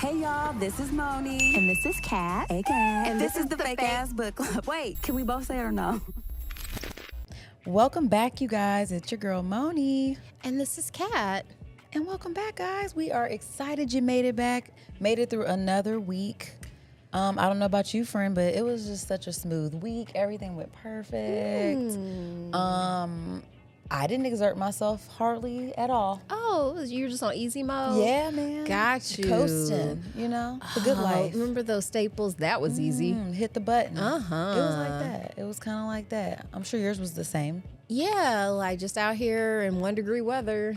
Hey y'all, this is Moni. And this is Kat. AKA. And this is the Fake Ass Book Club. Wait, can we both say it or no? Welcome back, you guys. It's your girl, Moni. And this is Kat. And welcome back, guys. We are excited you made it back. Made it through another week. I don't know about you, friend, but it was just such a smooth week. Everything went perfect. I didn't exert myself hardly at all. Oh, you were just on easy mode? Yeah, man. Got you. Coasting, you know, the good life. Remember those staples? That was easy. Hit the button. Uh-huh. It was like that. It was kind of like that. I'm sure yours was the same. Yeah, like just out here in 1 degree weather,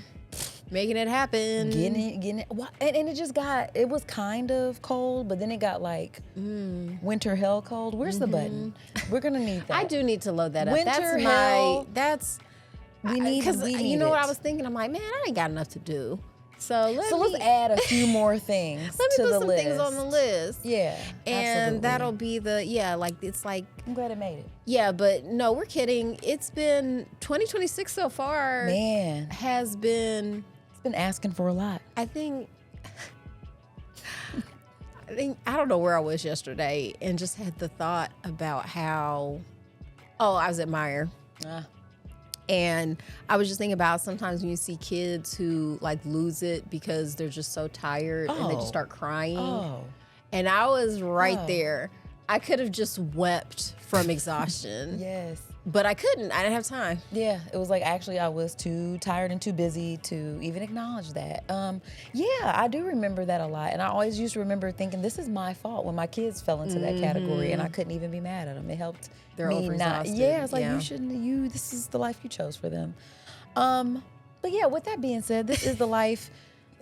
making it happen. Getting it. And it just it was kind of cold, but then it got like winter hell cold. Where's the button? We're going to need that. I do need to load that up. Winter hell. We need Because you know what I was thinking? I'm like, man, I ain't got enough to do. So let's add a few more things let me to put the some list. things on the list. Yeah, and absolutely. that'll be it's like I'm glad it made it. Yeah, but no, we're kidding. It's been 2026 so far. Man, has been. It's been asking for a lot. I think I don't know where I was yesterday, and just had the thought about how. Oh, I was at Meyer. And I was just thinking about sometimes when you see kids who like lose it because they're just so tired and they just start crying. And I was right there. I could have just wept from exhaustion. Yes. But I couldn't. I didn't have time. Yeah, it was like actually I was too tired and too busy to even acknowledge that. Yeah, I do remember that a lot. And I always used to remember thinking this is my fault when my kids fell into that category and I couldn't even be mad at them. It helped me not. Yeah, it's like this is the life you chose for them. But yeah, with that being said, this is the life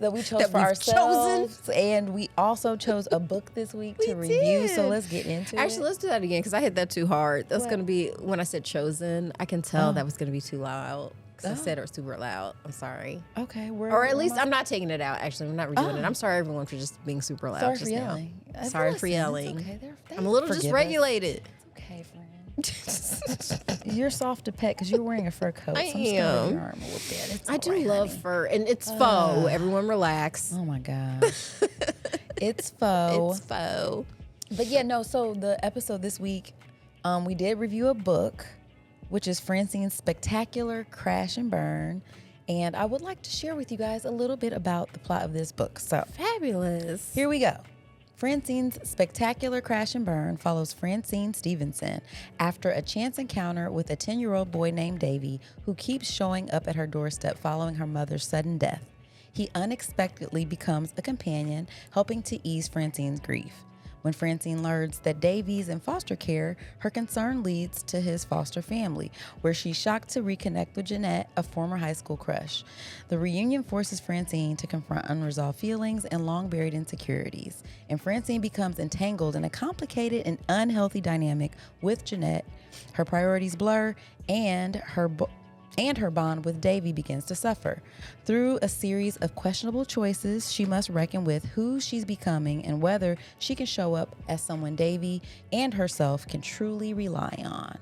that we chose for ourselves. And we also chose a book this week to review. So let's get into it. Actually, let's do that again because I hit that too hard. That's going to be, when I said chosen, I can tell that was going to be too loud because I said it super loud. I'm sorry. Okay. Or at least I'm not taking it out. Actually, I'm not redoing it. I'm sorry, everyone, for just being super loud. Sorry for yelling. Sorry for yelling. Okay. I'm a little dysregulated. Okay, friend. You're soft to pet because you're wearing a fur coat. I am. Your arm a little bit. I do love fur, and it's faux. Everyone relax. Oh my gosh. It's faux. It's faux. But yeah, no, so the episode this week, we did review a book, which is Francine's Spectacular Crash and Burn. And I would like to share with you guys a little bit about the plot of this book. So Fabulous. here we go. Francine's Spectacular Crash and Burn follows Francine Stevenson after a chance encounter with a 10-year-old boy named Davy who keeps showing up at her doorstep following her mother's sudden death. He unexpectedly becomes a companion, helping to ease Francine's grief. When Francine learns that Davy's in foster care, her concern leads to his foster family, where she's shocked to reconnect with Jeanette, a former high school crush. The reunion forces Francine to confront unresolved feelings and long-buried insecurities, and Francine becomes entangled in a complicated and unhealthy dynamic with Jeanette. Her priorities blur, and her bond with Davy begins to suffer. Through a series of questionable choices, she must reckon with who she's becoming and whether she can show up as someone Davy and herself can truly rely on.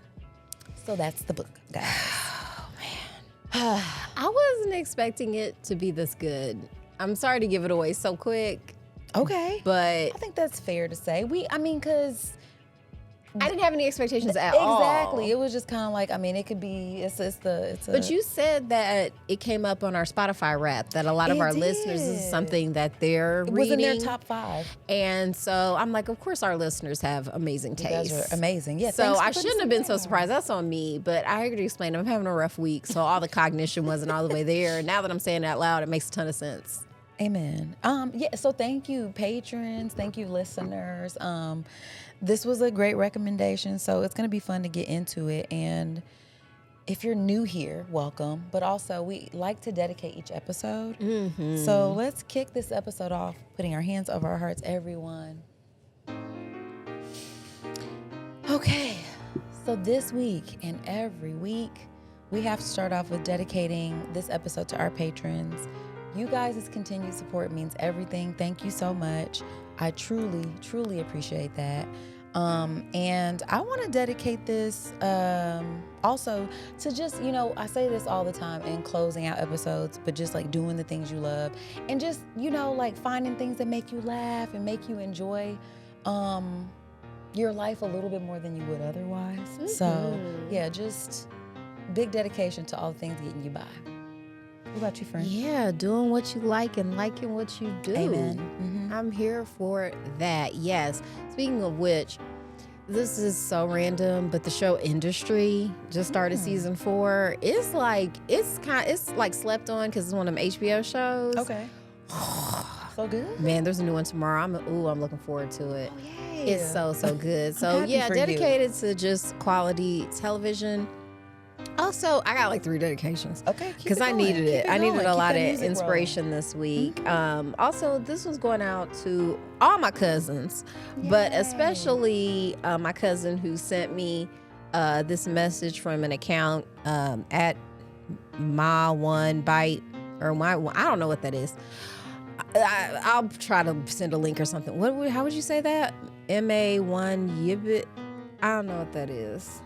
So that's the book, guys. Oh, man. I wasn't expecting it to be this good. I'm sorry to give it away so quick. Okay. But I think that's fair to say. Because I didn't have any expectations at all. Exactly. It was just kind of like, it could be, But you said that it came up on our Spotify rap, that a lot of our listeners, this is something that they're reading. It was in their top 5. And so I'm like, of course our listeners have amazing taste. You guys are amazing. Yeah. So I shouldn't have been so surprised. That's on me. But I already explained, I'm having a rough week, so all the cognition wasn't all the way there. And now that I'm saying it out loud, it makes a ton of sense. Amen. So thank you, patrons. Thank you, listeners. This was a great recommendation, so it's going to be fun to get into it. And if you're new here, welcome. But also, we like to dedicate each episode. Mm-hmm. So let's kick this episode off, putting our hands over our hearts, everyone. Okay, so this week and every week, we have to start off with dedicating this episode to our patrons. You guys' continued support means everything. Thank you so much. I truly, truly appreciate that. And I want to dedicate this also to just, I say this all the time in closing out episodes, but just like doing the things you love and just, like finding things that make you laugh and make you enjoy your life a little bit more than you would otherwise. Mm-hmm. So, yeah, just big dedication to all the things getting you by. What about you, friend? Yeah, doing what you like and liking what you do. Amen. Mm-hmm. I'm here for that. Yes. Speaking of which, this is so random, but the show Industry just started season 4. It's like slept on because it's one of them HBO shows. Okay. So good. Man, there's a new one tomorrow. I'm looking forward to it. Oh, yeah. It's so good. So yeah, dedicated to just quality television. Also, I got like 3 dedications. Okay, because I needed it. I needed a lot of inspiration this week. Also, this one's going out to all my cousins, but especially my cousin who sent me this message from an account at my1bite or my. I don't know what that is. I'll try to send a link or something. How would you say that? MA1 Yibbit. I don't know what that is.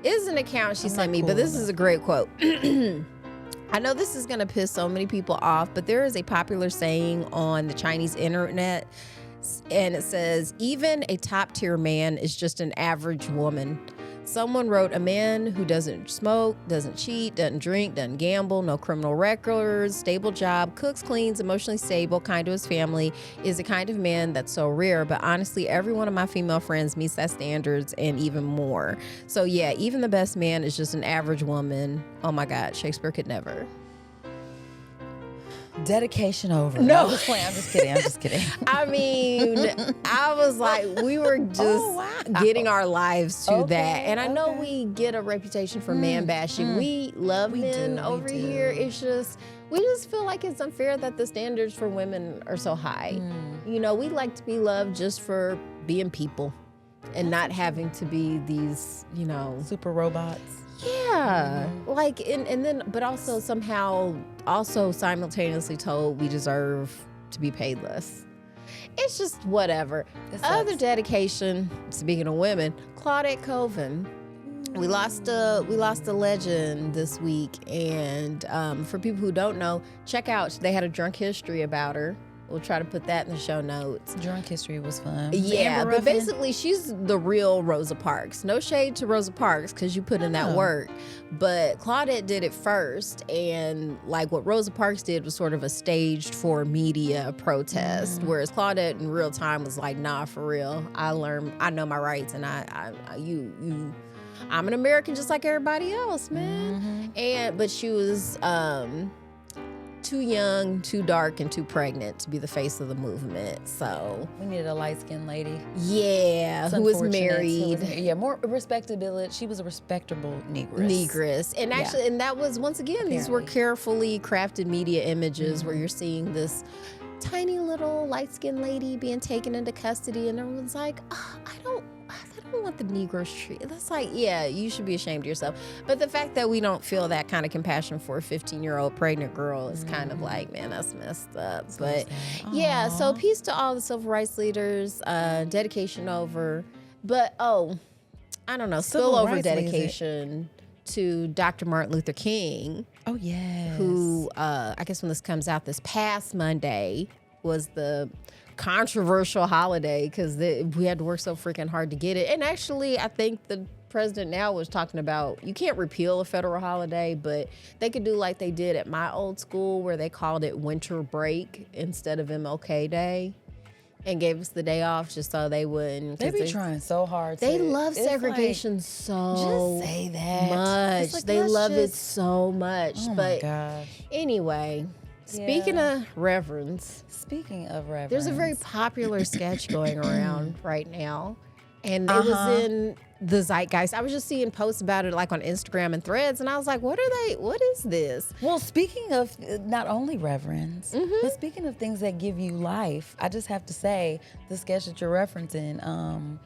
It's an account she sent me, but this is a great quote. I know this is going to piss so many people off, but there is a popular saying on the Chinese internet, and it says, even a top-tier man is just an average woman. Someone wrote, a man who doesn't smoke, doesn't cheat, doesn't drink, doesn't gamble, no criminal records, stable job, cooks, cleans, emotionally stable, kind to his family, is a kind of man that's so rare. But honestly, every one of my female friends meets that standards and even more. So yeah, even the best man is just an average woman. Oh my God, Shakespeare could never. Dedication over. No. I'm just kidding. I mean, I was like, we were just getting our lives to that. And I know we get a reputation for man bashing. We love men over here. It's just, we just feel like it's unfair that the standards for women are so high. We like to be loved just for being people and not having to be these, super robots. Yeah. But also somehow also simultaneously told we deserve to be paid less. It's just whatever. Other dedication, speaking of women, Claudette Colvin. We lost a legend this week, and for people who don't know, check out, they had a drunk history about her. We'll try to put that in the show notes. Drunk history was fun. Yeah, but basically she's the real Rosa Parks. No shade to Rosa Parks because you put in that work. But Claudette did it first, and like what Rosa Parks did was sort of a staged for media protest, whereas Claudette in real time was like, nah, for real. I know my rights, and I'm an American just like everybody else, man. But she was too young, too dark, and too pregnant to be the face of the movement. So we needed a light-skinned lady. Yeah, who was married. More respectability. She was a respectable negress. And actually, and that was, once again, these were carefully crafted media images where you're seeing this tiny little light-skinned lady being taken into custody, and everyone's like, I don't want the Negroes treated. That's like, yeah, you should be ashamed of yourself. But the fact that we don't feel that kind of compassion for a 15-year-old pregnant girl is kind of like, man, that's messed up. But yeah, so peace to all the civil rights leaders, dedication over. But I don't know, spillover dedication to Dr. Martin Luther King. Oh, yes. Who, I guess when this comes out this past Monday, was the controversial holiday because we had to work so freaking hard to get it. And actually, I think the president now was talking about you can't repeal a federal holiday, but they could do like they did at my old school where they called it winter break instead of MLK Day and gave us the day off just so they wouldn't. They be trying so hard. They love segregation so just say that much. Like, they love it so much. Oh but my gosh. Anyway. Speaking of reverends, there's a very popular sketch going around right now, and it was in the zeitgeist. I was just seeing posts about it like on Instagram and Threads, and I was like, what is this? Well, speaking of not only reverends, but speaking of things that give you life, I just have to say the sketch that you're referencing,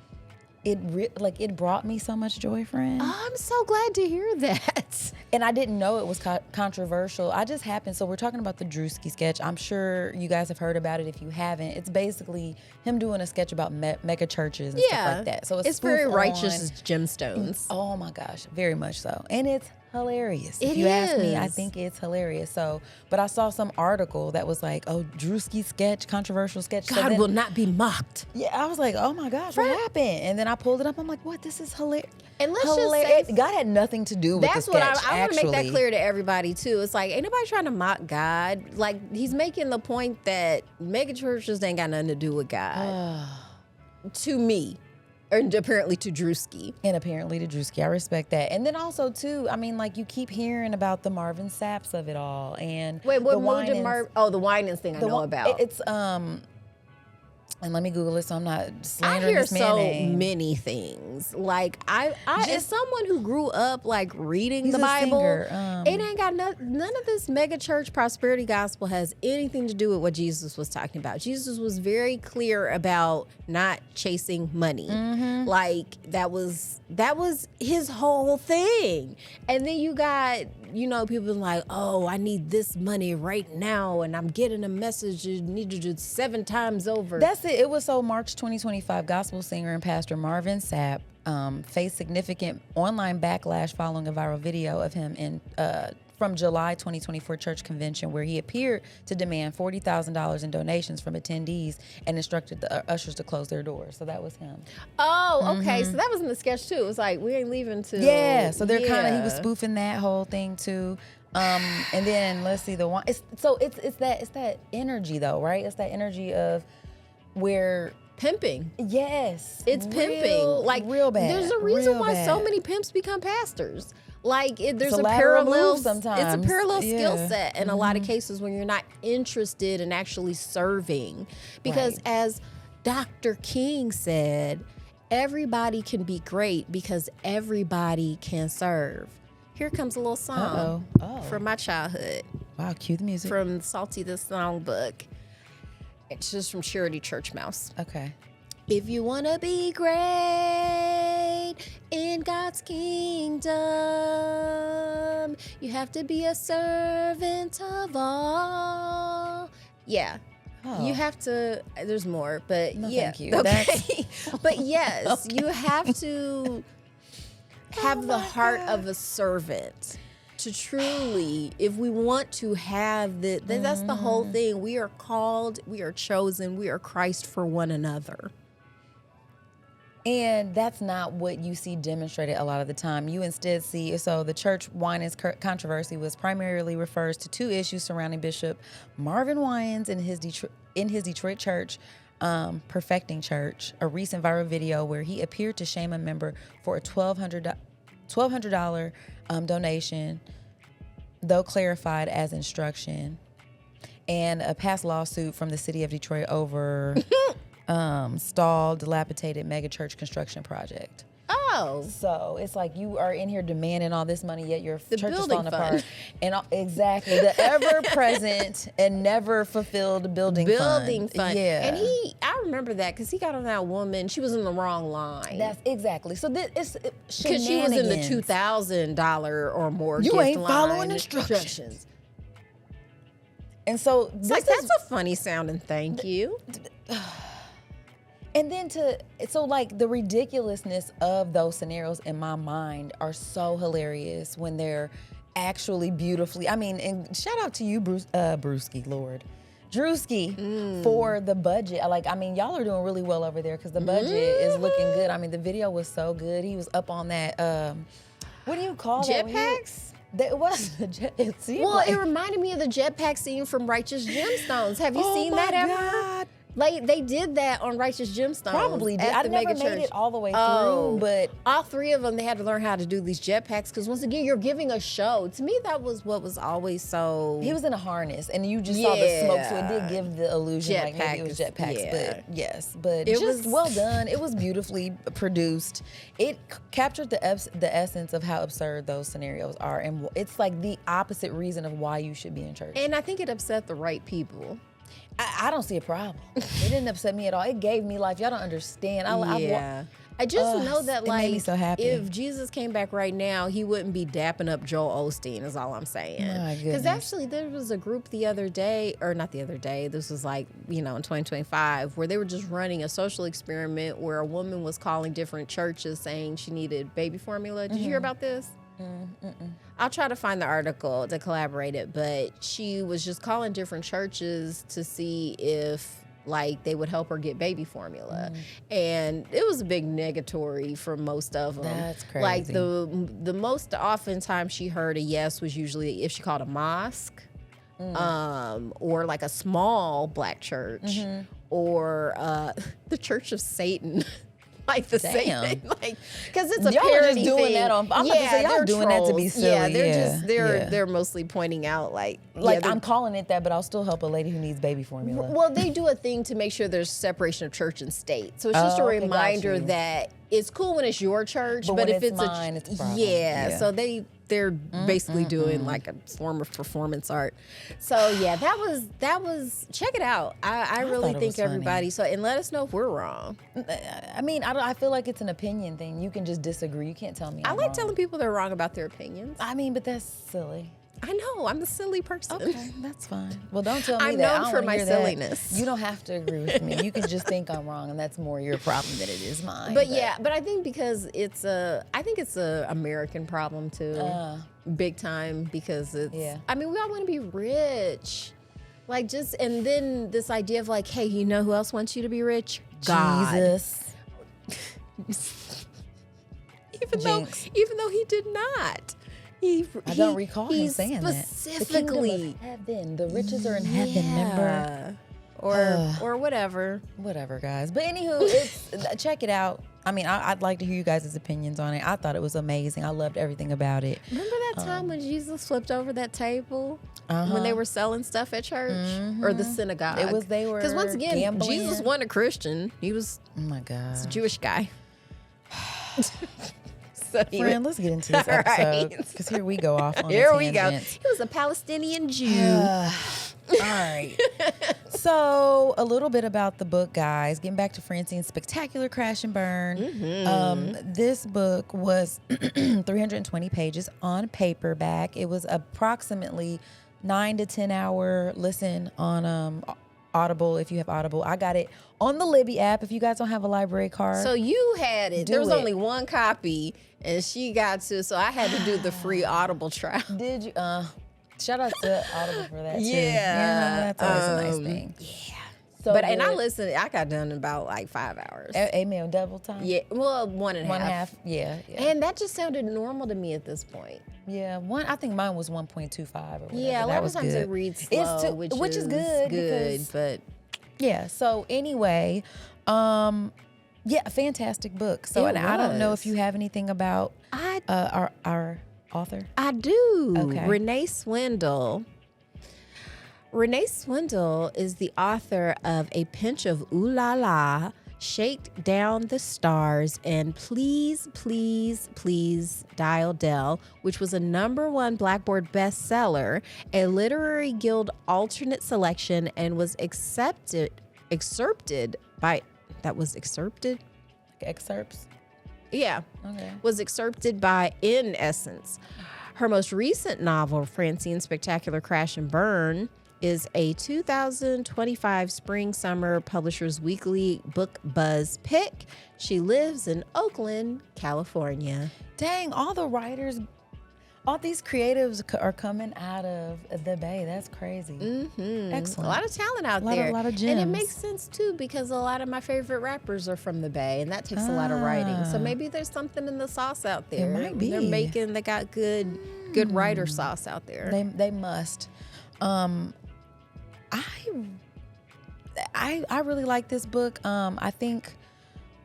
it brought me so much joy, friend. Oh, I'm so glad to hear that. And I didn't know it was controversial. I just happened. So we're talking about the Druski sketch. I'm sure you guys have heard about it. If you haven't, it's basically him doing a sketch about mega churches and stuff like that. So it's very spoof righteous on- as gemstones. Oh my gosh, very much so. And it's hilarious. It If you ask me, I is. think it's hilarious. So, but I saw some article that was like, oh, Druski sketch, controversial sketch. So God then- will not be mocked. Yeah, I was like, oh my gosh, what happened? And then I pulled it up. I'm like, what? This is hilarious. And let's just say, God had nothing to do with that's the what sketch, I want to make that actually. clear to everybody too. It's like, ain't nobody trying to mock God. Like, he's making the point that mega churches ain't got nothing to do with God. To me. And apparently to Druski. And apparently to Druski. I respect that. And then also, too, I mean, like, you keep hearing about the Marvin Sapps of it all. And Wait, what the movie did Winans- the Winans thing I know about. It's, and let me Google it so I'm not I slandering hear this man so name. many things. Like I as Just- someone who grew up like reading He's the a Bible, singer, it ain't got none of this mega church prosperity gospel has anything to do with what Jesus was talking about. Jesus was very clear about not chasing money. Mm-hmm. Like that was his whole thing. And then you got, people like, oh, I need this money right now, and I'm getting a message you need to do 7 times over. That's it. It was so March 2025, gospel singer and pastor Marvin Sapp faced significant online backlash following a viral video of him from July 2024 church convention where he appeared to demand $40,000 in donations from attendees and instructed the ushers to close their doors. So that was him. Oh, okay. So that was in the sketch too. It was like, we ain't leaving till. Yeah. So they're he was Yeah. spoofing that whole thing too. And then let's see the one. It's that energy though, right? It's that energy of where. Pimping. Yes. It's pimping. Like real bad. There's a reason real why bad. so many pimps become pastors. Like there's a a lateral parallel. move sometimes. It's a parallel skill Yeah. set in a lot of cases when you're not interested in actually serving, because Right. as Dr. King said, everybody can be great because everybody can serve. Here comes a little song Oh. from my childhood. Wow, cue the music. From Salty the Songbook. It's just from Charity Church Mouse. Okay. If you want to be great in God's kingdom, you have to be a servant of all. Yeah. Oh. You have to, there's more, but No, yeah. thank you. Okay. But yes, you have to have the heart of a servant to truly, if we want to have that's the whole thing. We are called, we are chosen, we are Christ for one another. And that's not what you see demonstrated a lot of the time. You instead see, so the church Winans controversy was primarily refers to two issues surrounding Bishop Marvin Winans in his Detroit church, Perfecting Church, a recent viral video where he appeared to shame a member for a $1,200 donation, though clarified as instruction, and a past lawsuit from the city of Detroit over stalled, dilapidated megachurch construction project. Oh. So it's like you are in here demanding all this money, yet your church is building falling fund. apart. And exactly, the ever-present and never fulfilled building fund. Yeah. And I remember that because he got on that woman. She was in the wrong line. That's exactly. So this is because she was in the $2,000 or more. You gift ain't line following instructions. And so it's like, that's a funny sounding thank you. And then like the ridiculousness of those scenarios in my mind are so hilarious when they're actually beautifully. I mean, and shout out to you, Druski, for the budget. Y'all are doing really well over there because the budget is looking good. I mean, the video was so good. He was up on that. What do you call that? Jetpacks? It was a jet. It reminded me of the jetpack scene from Righteous Gemstones. Have you seen that ever? God. Like they did that on Righteous Gemstones. Probably did. At I the never mega made church. it all the way through, but all three of them, they had to learn how to do these jetpacks because once again, you're giving a show. To me, that was what was always so. He was in a harness, and you just saw the smoke, so it did give the illusion like maybe it was Jetpacks, jetpacks. yeah. But yes, but It just was- well done. It was beautifully produced. It captured the essence of how absurd those scenarios are, and it's like the opposite reason of why you should be in church. And I think it upset the right people. I don't see a problem. It didn't upset me at all. It gave me life. Y'all don't understand. I just know that, it made me like, so happy. if Jesus came back right now, he wouldn't be dapping up Joel Osteen, is all I'm saying. My Because goodness. actually, there was a group the other day, or not the other day, this was like, in 2025, where they were just running a social experiment where a woman was calling different churches saying she needed baby formula. Did you hear about this? I'll try to find the article to collaborate it, but she was just calling different churches to see if, like, they would help her get baby formula. And it was a big negatory for most of them. That's crazy. Like, the most oftentimes she heard a yes was usually if she called a mosque, or like a small black church, or the Church of Satan. Like the Satan, like, because it's a Y'all are parody just doing thing. that on. I'm about to say y'all they're doing that to be trolls. silly. Yeah, Yeah. they're mostly pointing out like I'm calling it that, but I'll still help a lady who needs baby formula. well, they do a thing to make sure there's separation of church and state. So it's just a okay, got reminder you. that it's cool when it's your church, But but when if it's it's mine, it's a problem. yeah. So they're basically doing like a form of performance art. So yeah, that was check it out. I really thought it think was funny. everybody. So and let us know if we're wrong. I mean, I feel like it's an opinion thing. You can just disagree. You can't tell me. I I'm like wrong. telling people they're wrong about their opinions. I mean, but that's silly. I know I'm the silly person. Okay, that's fine. Well, don't tell me I'm that. I known don't for wanna my hear that. silliness. You don't have to agree with me. You can just think I'm wrong, and that's more your problem than it is mine. But yeah, but I think because I think it's a American problem too, big time, because it's. Yeah. I mean, we all want to be rich, like and then this idea of like, hey, you know who else wants you to be rich? God. Jesus. even though he did not. I don't recall him saying that. Specifically, The kingdom of heaven. The riches are in heaven, remember? Or whatever. Whatever, guys. But anywho, check it out. I mean, I'd like to hear you guys' opinions on it. I thought it was amazing. I loved everything about it. Remember that time when Jesus flipped over that table when they were selling stuff at church or the synagogue? They were because once again, gambling. Jesus wasn't a Christian. He was Oh my God. a Jewish guy. So Friend, let's get into this All right. episode because here we go off on here a we go. tangent. He was a Palestinian Jew. All right. So a little bit about the book, guys. Getting back to Francine's spectacular crash and burn. This book was 320 pages on paperback. It was approximately 9 to 10 hour listen on Audible, if you have Audible. I got it on the Libby app. If you guys don't have a library card. So you had it. Do There was it. only one copy, and she got to. So I had to do the free Audible trial. Did you? Shout out to Audible for that too. Yeah. That's always a nice thing. Yeah. So But and I good. listened. I got done in about like 5 hours. Amen. Double time. Yeah. Well, one and a One half. half. Yeah. And that just sounded normal to me at this point. Yeah. I think mine was 1.25 or whatever. Yeah, a lot that of was times good. it reads slow, It's which is good. because- but yeah. So anyway, yeah, fantastic book. So It and I don't know was. if you have anything about our author. I do. Okay. Renéé Swindle. Renéé Swindle is the author of A Pinch of Ooh La La, Shake Down the Stars, and Please, Please, Please Dial Dell, which was a #1 Blackboard bestseller, a Literary Guild alternate selection, and was excerpted by. Excerpts. Yeah. Okay. Was excerpted by In Essence. Her most recent novel, Francine's Spectacular Crash and Burn, is a 2025 Spring-Summer Publishers Weekly Book Buzz pick. She lives in Oakland, California. Dang, all the writers, all these creatives are coming out of the Bay. That's crazy. Excellent. A lot of talent out A lot of- there. lot of And it gems. makes sense, too, because a lot of my favorite rappers are from the Bay, and that takes a lot of writing. So maybe there's something in the sauce out there. might be. They got good writer sauce out there. They must. I really like this book. I think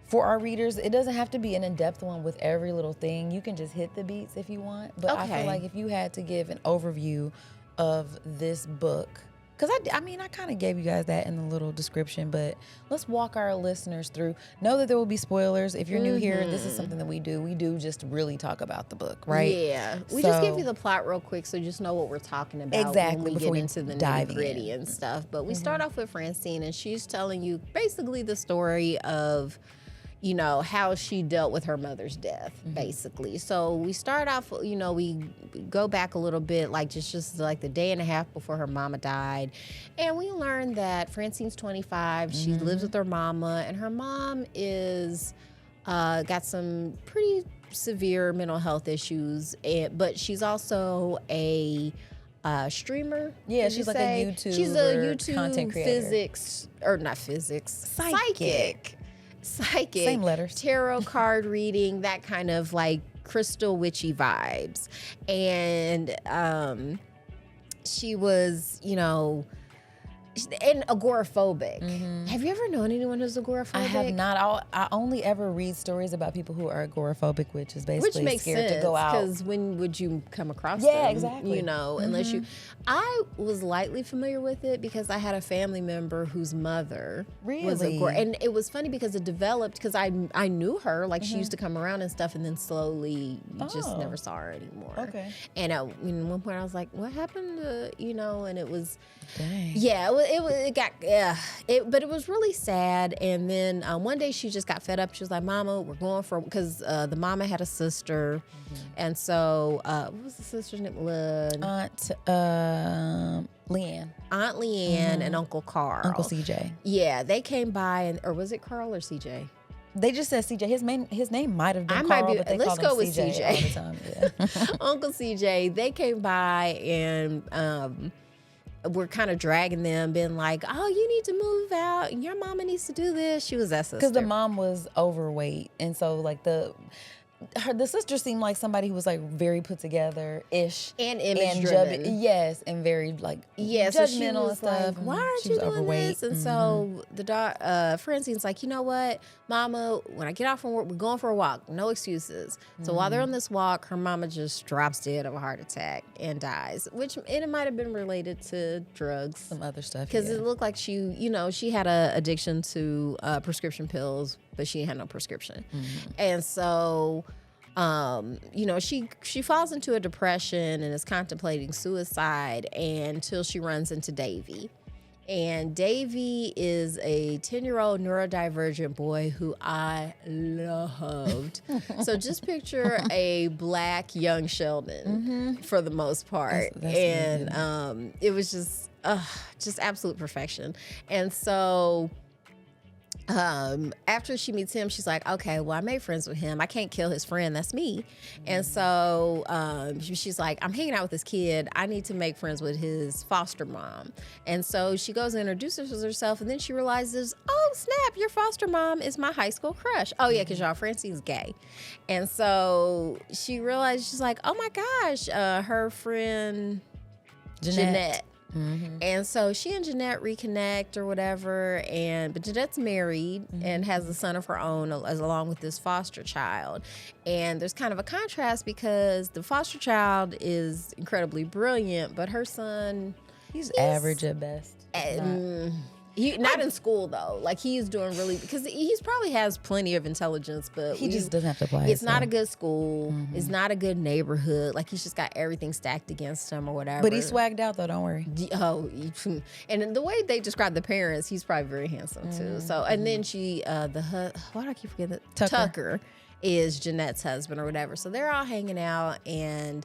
for our readers, it doesn't have to be an in-depth one with every little thing. You can just hit the beats if you want. But I Okay. feel like if you had to give an overview of this book, because I mean, I kind of gave you guys that in the little description, but let's walk our listeners through. Know that there will be spoilers. If you're new here, this is something that we do. We do just really talk about the book, right? Yeah. We just give So- you the plot real quick so you just know what we're talking about Exactly, when we before get we into the dive nitty-gritty in. and stuff. But we start off with Francine, and she's telling you basically the story of, you know, how she dealt with her mother's death, basically. So we start off, you know, we go back a little bit, like just like the day and a half before her mama died. And we learned that Francine's 25. She lives with her mama, and her mom is got some pretty severe mental health issues, but she's also a streamer. Yeah, she's like a YouTuber. She's a YouTube content creator. Psychic. Same letters. Tarot card reading, that kind of like crystal witchy vibes. And she was, you know, and agoraphobic. Have you ever known anyone who's agoraphobic? I have not. I only ever read stories about people who are agoraphobic, which is basically makes scared sense, to go out. Because when would you come across them? Yeah, exactly. You know, unless you... I was lightly familiar with it because I had a family member whose mother was and it was funny because it developed, because I knew her, like she used to come around and stuff, and then slowly you just never saw her anymore. Okay. And at one point I was like, what happened to, you know, and it was... Dang. Yeah, but it was really sad. And then one day she just got fed up. She was like, "Mama, we're going for," because the mama had a sister, and so what was the sister's name? Aunt Leanne. Aunt Leanne and Uncle Carl. Uncle CJ. Yeah, they came by, or was it Carl or CJ? They just said CJ. His name might have been Carl, but they let's called go him with CJ all the time. Yeah. Uncle CJ. They came by and we're kind of dragging them, being like, "Oh, you need to move out, and your mama needs to do this." She was that sister. Because the mom was overweight, and so like the sister seemed like somebody who was like very put together ish and image driven. Yes, and very like judgmental and stuff. Like, why aren't you doing this? And so the Francine's like, "You know what, Mama? When I get off from work, we're going for a walk. No excuses." So while they're on this walk, her mama just drops dead of a heart attack and dies. Which it might have been related to drugs, some other stuff. Because it looked like she had a addiction to prescription pills, but she had no prescription, and so. She falls into a depression and is contemplating suicide until she runs into Davy. And Davy is a 10-year-old neurodivergent boy who I loved. So just picture a black young Sheldon for the most part. That's and it was just absolute perfection. And so... after she meets him, she's like, "Okay, well, I made friends with him. I can't kill his friend. That's me." And so she's like, "I'm hanging out with this kid. I need to make friends with his foster mom." And so she goes and introduces herself, and then she realizes, "Oh, snap, your foster mom is my high school crush." Oh, yeah, because y'all, Francine's gay. And so she realized, she's like, "Oh, my gosh, her friend Jeanette." And so she and Jeanette reconnect or whatever, but Jeanette's married and has a son of her own along with this foster child. And there's kind of a contrast because the foster child is incredibly brilliant, but her son... He's average at best. Not in school though. Like he's doing really, because he's probably has plenty of intelligence, but he just doesn't have to play. It's not a good school. It's not a good neighborhood. Like he's just got everything stacked against him or whatever. But he's swagged out though. Don't worry. Oh, and the way they describe the parents, he's probably very handsome too. So and then she, why do I keep forgetting that? Tucker is Jeanette's husband or whatever. So they're all hanging out, and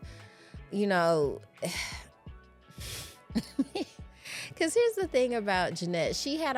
because here's the thing about Jeanette. She had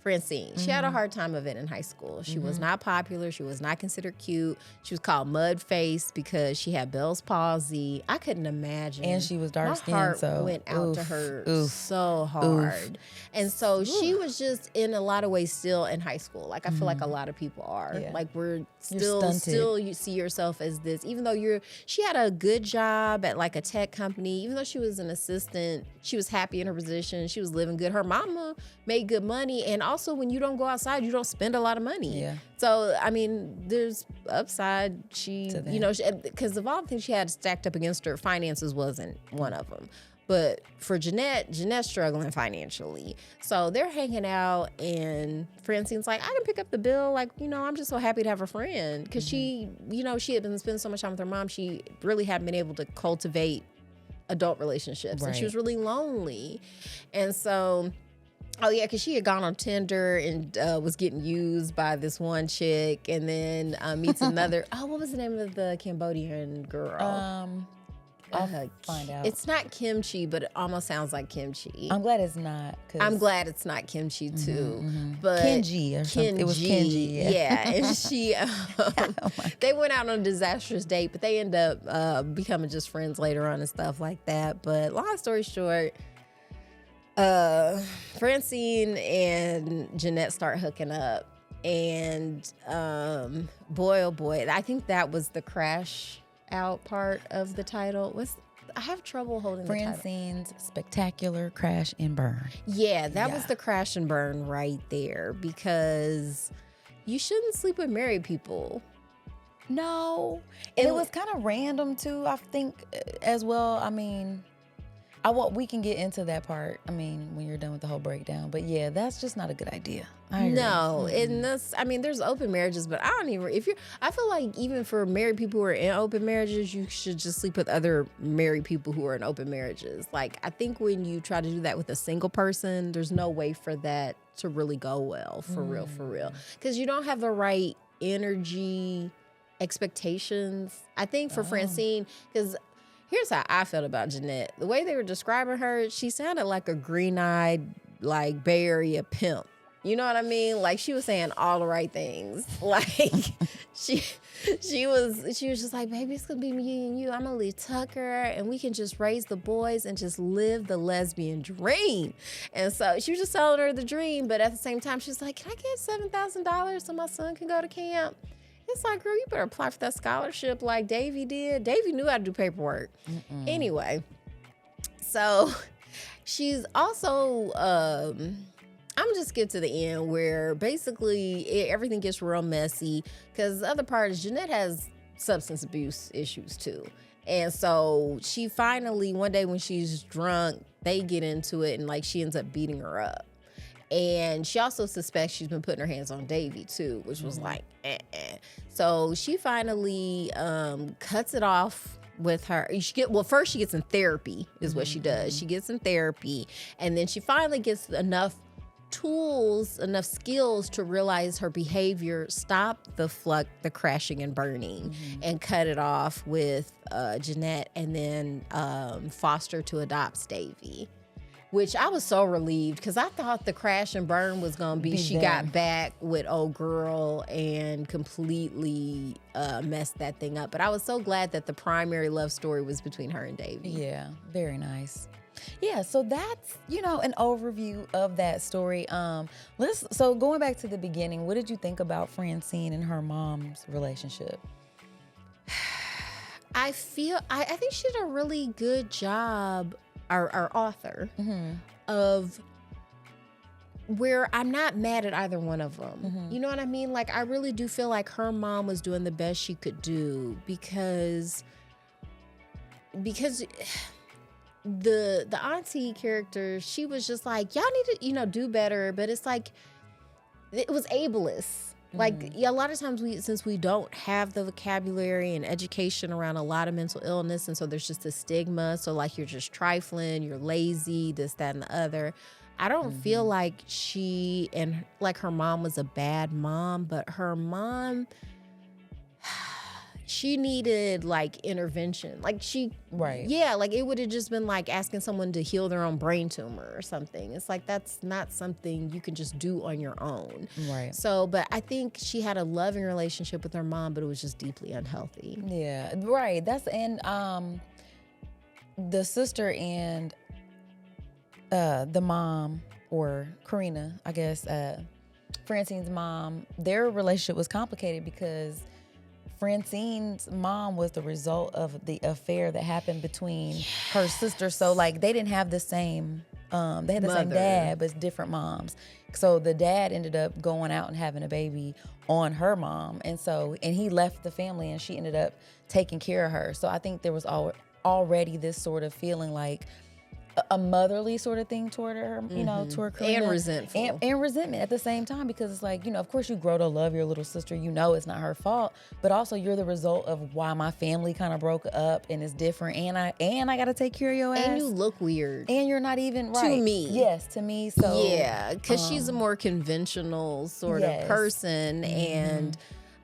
Francine. She had a hard time of it in high school. She was not popular. She was not considered cute. She was called mud face because she had Bell's palsy. I couldn't imagine. And she was dark skinned. My heart went out to her so hard. And so she was just in a lot of ways still in high school. Like I feel like a lot of people are. Yeah. Like we're still you see yourself as this, even though she had a good job at like a tech company. Even though she was an assistant, she was happy in her position. She was living good. Her mama made good money, and also when you don't go outside, you don't spend a lot of money. Yeah. So I mean, there's upside. Because of all the things she had stacked up against her, finances wasn't one of them. But for Jeanette's struggling financially. So they're hanging out, and Francine's like, "I can pick up the bill. Like, I'm just so happy to have a friend." Because she had been spending so much time with her mom, she really hadn't been able to cultivate adult relationships. Right. And she was really lonely. And so Oh yeah, because she had gone on Tinder and was getting used by this one chick, and then meets another. Oh, what was the name of the Cambodian girl? I'll find out. It's not kimchi, but it almost sounds like kimchi. I'm glad it's not. I'm glad it's not kimchi too. But Kenji or something. It was Kenji. Yeah, and she, they went out on a disastrous date, but they end up becoming just friends later on and stuff like that. But long story short, Francine and Jeanette start hooking up, and boy, oh boy, I think that was the crash out part of the title. I have trouble holding Francine's Spectacular Crash and Burn. Yeah, that was the crash and burn right there, because you shouldn't sleep with married people. No. And it was kind of random too, I think, as well. I mean, we can get into that part, I mean, when you're done with the whole breakdown. But yeah, that's just not a good idea. No, and there's open marriages, but I feel like even for married people who are in open marriages, you should just sleep with other married people who are in open marriages. Like, I think when you try to do that with a single person, there's no way for that to really go well, for real. Because you don't have the right energy, expectations. I think for Francine, because here's how I felt about Jeanette. The way they were describing her, she sounded like a green-eyed, like, Bay Area pimp. You know what I mean? Like, she was saying all the right things. Like, she was just like, baby, it's gonna be me and you. I'm gonna leave Tucker, and we can just raise the boys and just live the lesbian dream. And so she was just telling her the dream, but at the same time, she's like, can I get $7,000 so my son can go to camp? It's like, girl, you better apply for that scholarship like Davy did. Davy knew how to do paperwork. Anyway, so she's also, I'm just skip to the end where basically everything gets real messy, because the other part is Jeanette has substance abuse issues too. And so she finally, one day when she's drunk, they get into it, and like she ends up beating her up. And she also suspects she's been putting her hands on Davy too, which was like, So she finally cuts it off with her. First she gets in therapy is what she does. She gets in therapy, and then she finally gets enough tools, enough skills to realize her behavior, stop the crashing and burning, and cut it off with Jeanette, and then foster to adopt Davy. Which I was so relieved, because I thought the crash and burn was going to be she got back with old girl and completely messed that thing up. But I was so glad that the primary love story was between her and Davy. Yeah, very nice. Yeah, so that's, an overview of that story. So going back to the beginning, what did you think about Francine and her mom's relationship? I think she did a really good job, our author, of where I'm not mad at either one of them. You know what I mean? Like, I really do feel like her mom was doing the best she could do, because the auntie character, she was just like, y'all need to, do better. But it's like, it was ableist. Like, a lot of times since we don't have the vocabulary and education around a lot of mental illness, and so there's just a stigma. So like, you're just trifling, you're lazy, this, that, and the other. I don't feel like she and like her mom was a bad mom, but her mom, she needed like intervention. Like like it would have just been like asking someone to heal their own brain tumor or something. It's like, that's not something you can just do on your own. Right. So, but I think she had a loving relationship with her mom, but it was just deeply unhealthy. Yeah, right. And the sister and the mom, or Karina, I guess, Francine's mom, their relationship was complicated because Francine's mom was the result of the affair that happened between her sister. So like, they didn't have the same, they had the same dad, but different moms. So the dad ended up going out and having a baby on her mom. And he left the family, and she ended up taking care of her. So I think there was already this sort of feeling like a motherly sort of thing toward her, you know, toward Karina. And resentful. And resentment at the same time, because it's like, you know, of course you grow to love your little sister. You know it's not her fault, but also you're the result of why my family kind of broke up and is different. And I got to take care of your ass. And you look weird. And you're not even right. To me. Yes, to me. So yeah, because she's a more conventional sort of person. And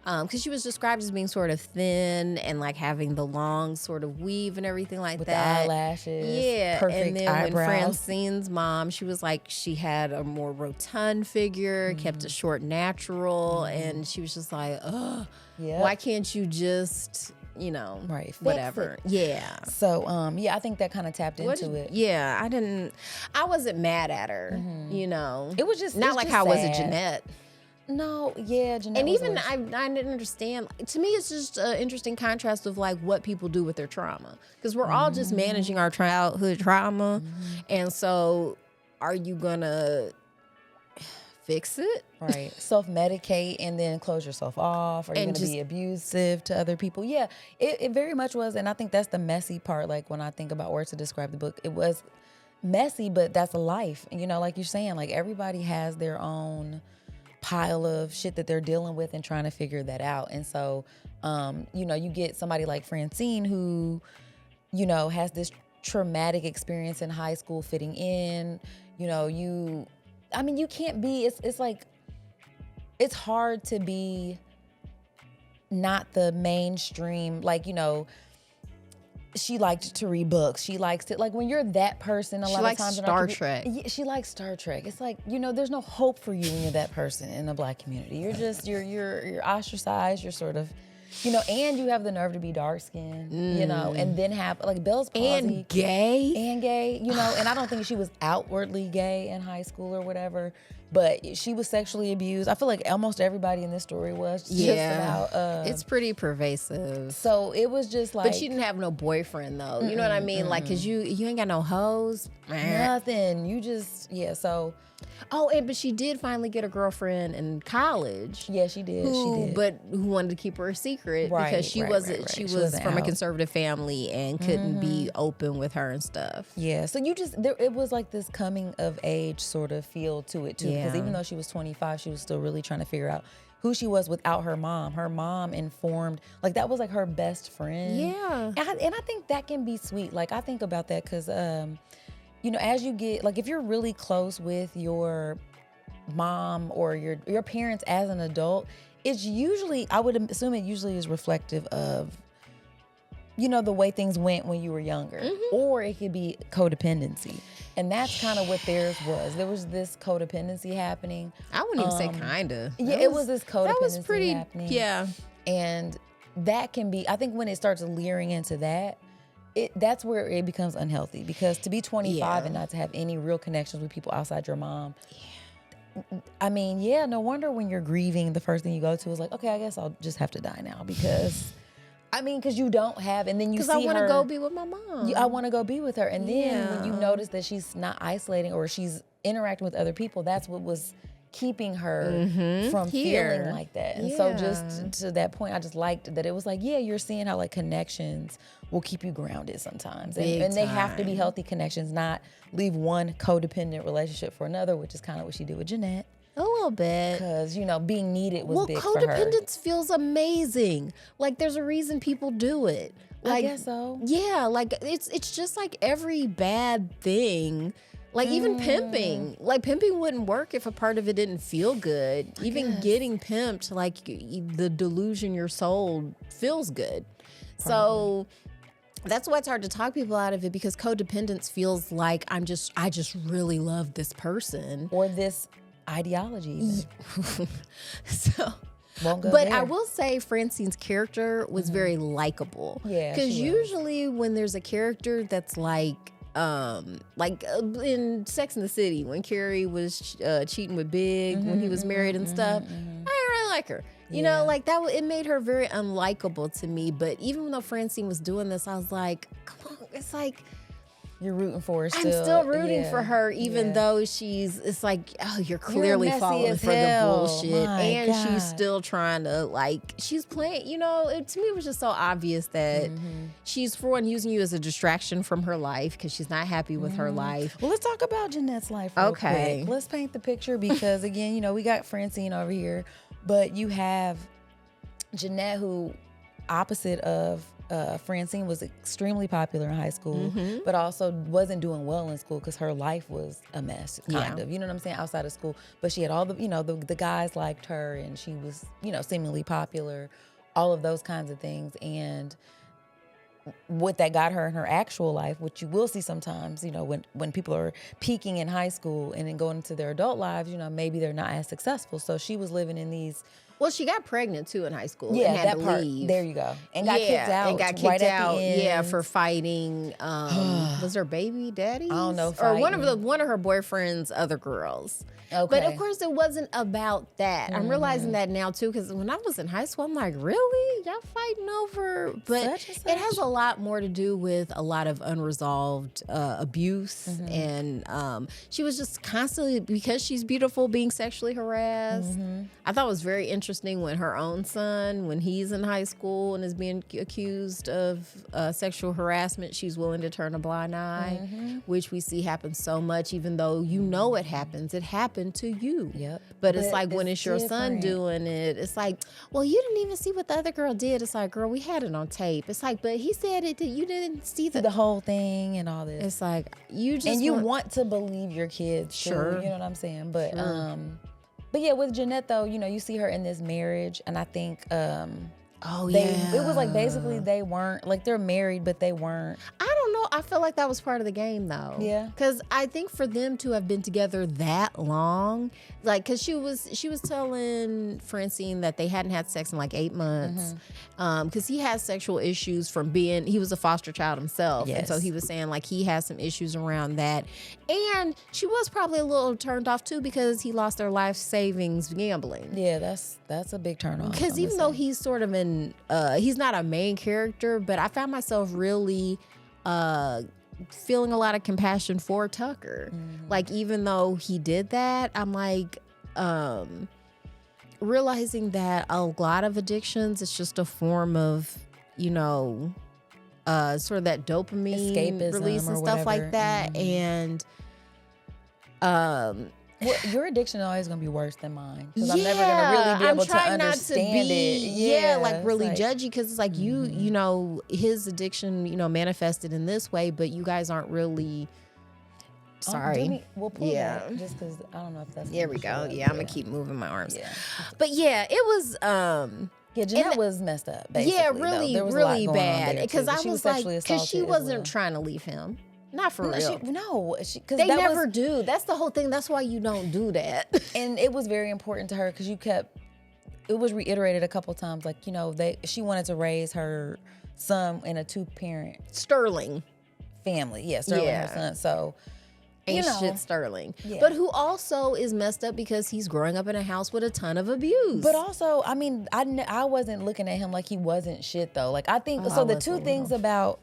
because she was described as being sort of thin and like having the long sort of weave and everything like with that. The eyelashes. Yeah. Perfect and then eyebrows. when Francine's mom, she was like, she had a more rotund figure, kept it short, natural. And she was just like, ugh, why can't you just, you know, whatever. Yeah. So, I think that kind of tapped into it. Yeah. I wasn't mad at her, you know. It was just not like how was it Jeanette. No, yeah, Jeanette. And even I didn't understand. To me, it's just an interesting contrast of like what people do with their trauma, because we're all just managing our childhood trauma, and so are you gonna fix it? Right, self-medicate and then close yourself off? Are you gonna be abusive to other people? Yeah, it very much was, and I think that's the messy part. Like when I think about words to describe the book, it was messy, but that's a life. You know, like you're saying, like everybody has their own pile of shit that they're dealing with and trying to figure that out. And so, you know, you get somebody like Francine who, you know, has this traumatic experience in high school fitting in. You know, you can't be, it's like, it's hard to be not the mainstream, like, you know, she liked to read books. She likes to, like, when you're that person, a lot of times. She likes Star Trek. Yeah, she likes Star Trek. It's like, you know, there's no hope for you when you're that person in the Black community. You're just, you're ostracized. You're sort of, you know, and you have the nerve to be dark skinned, you know, and then have, like, Bell's palsy. And gay, you know, and I don't think she was outwardly gay in high school or whatever, but she was sexually abused. I feel like almost everybody in this story was. It's pretty pervasive. So it was just like. But she didn't have no boyfriend though. You know what I mean? Like, cause you ain't got no hoes. Nothing. You just, so. Oh, but she did finally get a girlfriend in college. Yeah, she did. But who wanted to keep her a secret because she wasn't. She was from a conservative family and couldn't be open with her and stuff. Yeah. So it was like this coming of age sort of feel to it too. Yeah. Because even though she was 25, she was still really trying to figure out who she was without her mom. Her mom informed, like that was like her best friend. Yeah. And I think that can be sweet. Like I think about that because. You know, as you get, like if you're really close with your mom or your parents as an adult, it's usually, I would assume it usually is reflective of, you know, the way things went when you were younger. Or it could be codependency. And that's kind of what theirs was. There was this codependency happening. I wouldn't even say kinda. Yeah, it was this codependency that was pretty, happening. Yeah. And that can be, I think when it starts leering into that, that's where it becomes unhealthy, because to be 25 and not to have any real connections with people outside your mom. I mean, no wonder when you're grieving, the first thing you go to is like, okay, I guess I'll just have to die now because you don't have, and then you see her. Because I want to go be with my mom. I want to go be with her. And then when you notice that she's not isolating or she's interacting with other people, that's what was keeping her from feeling like that. And so just to that point, I just liked that it was like, you're seeing how like connections will keep you grounded sometimes. And they have to be healthy connections, not leave one codependent relationship for another, which is kind of what she did with Jeanette. A little bit. Because, you know, being needed was big for her. Codependence feels amazing. Like, there's a reason people do it. Like, I guess so. Yeah, like, it's just like every bad thing. Like, even pimping. Like, pimping wouldn't work if a part of it didn't feel good. Even getting pimped, like, the delusion you're sold feels good. Probably. So that's why it's hard to talk people out of it, because codependence feels like I just really love this person. Or this ideology. So, but there. I will say Francine's character was very likable. Yeah, because usually when there's a character that's like in Sex and the City, when Carrie was cheating with Big when he was married and stuff, I didn't really like her. You know, like that. It made her very unlikable to me. But even though Francine was doing this, I was like, come on, it's like You're rooting for her I'm still. still rooting for her, even though it's like, oh, you're clearly falling for the bullshit. And she's still trying to, like, she's playing, to me, it was just so obvious that she's, for one, using you as a distraction from her life because she's not happy with her life. Well, let's talk about Jeanette's life real quick. Let's paint the picture because, again, we got Francine over here, but you have Jeanette who, opposite of Francine, was extremely popular in high school, but also wasn't doing well in school because her life was a mess, kind of. You know what I'm saying? Outside of school, but she had all the, the guys liked her, and she was, seemingly popular, all of those kinds of things. And what that got her in her actual life, which you will see sometimes, when people are peaking in high school and then going into their adult lives, maybe they're not as successful. So she was living in these. Well, she got pregnant too in high school. Yeah, and had that to part. Leave. There you go. And got kicked out. And got kicked right out. At the end. Yeah, for fighting. Was her baby daddy? I don't know. Or one of her boyfriend's other girls. Okay. But of course, it wasn't about that. I'm realizing that now too, because when I was in high school, I'm like, really? Y'all fighting over? But it has a lot more to do with a lot of unresolved abuse. And she was just constantly, because she's beautiful, being sexually harassed. I thought it was very interesting when her own son, when he's in high school and is being accused of sexual harassment, she's willing to turn a blind eye, which we see happen so much, even though it happens. It happened to you. Yep. But it's like when it's your son doing it, it's like, well, you didn't even see what the other girl did. It's like, girl, we had it on tape. It's like, but he said it, you didn't see the whole thing and all this. It's like, you just and you want to believe your kids. Sure. Too, you know what I'm saying? But but yeah, with Jeanette though, you see her in this marriage, and I think it was like basically they weren't, like, they're married, but they weren't. I don't know. I feel like that was part of the game though. Yeah. Because I think for them to have been together that long, like, because she was telling Francine that they hadn't had sex in like 8 months. Because he has sexual issues from he was a foster child himself. Yes. And so he was saying like he has some issues around that. And she was probably a little turned off too because he lost their life savings gambling. Yeah, that's a big turn on. Because even though he's sort of he's not a main character, but I found myself really feeling a lot of compassion for Tucker. Like, even though he did that, I'm like realizing that a lot of addictions, it's just a form of, sort of that dopamine escapism release and stuff like that. And well, your addiction is always gonna be worse than mine because I'm never gonna really be able to understand it. Like really judgy, because it's like his addiction, manifested in this way, but you guys aren't really. Sorry. We'll pull that just because I don't know if that's. There we go. Yeah, I'm gonna keep moving my arms. Yeah. But yeah, it was. Yeah, Jeanette was messed up. Basically, yeah, really bad. Because I was like, because she wasn't trying to leave him. Not for real. Because they never do. That's the whole thing. That's why you don't do that. And it was very important to her because it was reiterated a couple times. Like, she wanted to raise her son in a 2-parent Sterling family. Yeah, Sterling, her son. So. Ain't shit Sterling. Yeah. But who also is messed up because he's growing up in a house with a ton of abuse. But also, I mean, I wasn't looking at him like he wasn't shit though. Like, I think, so the two things about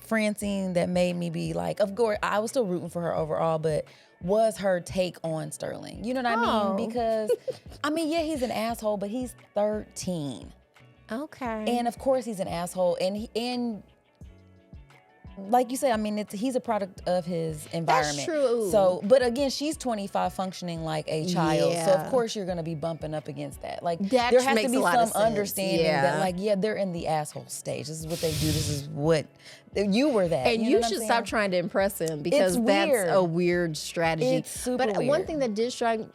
Francine that made me be like, of course, I was still rooting for her overall, but was her take on Sterling. You know what I mean? Because, I mean, yeah, he's an asshole, but he's 13. Okay. And of course he's an asshole. And like you said, I mean, he's a product of his environment. That's true. So, but again, she's 25, functioning like a child. Yeah. So of course you're going to be bumping up against that. Like, there has to be some understanding that, like, yeah, they're in the asshole stage. This is what they do. This is what you were that. And you should stop trying to impress him because that's a weird strategy. It's super weird. One thing that did strike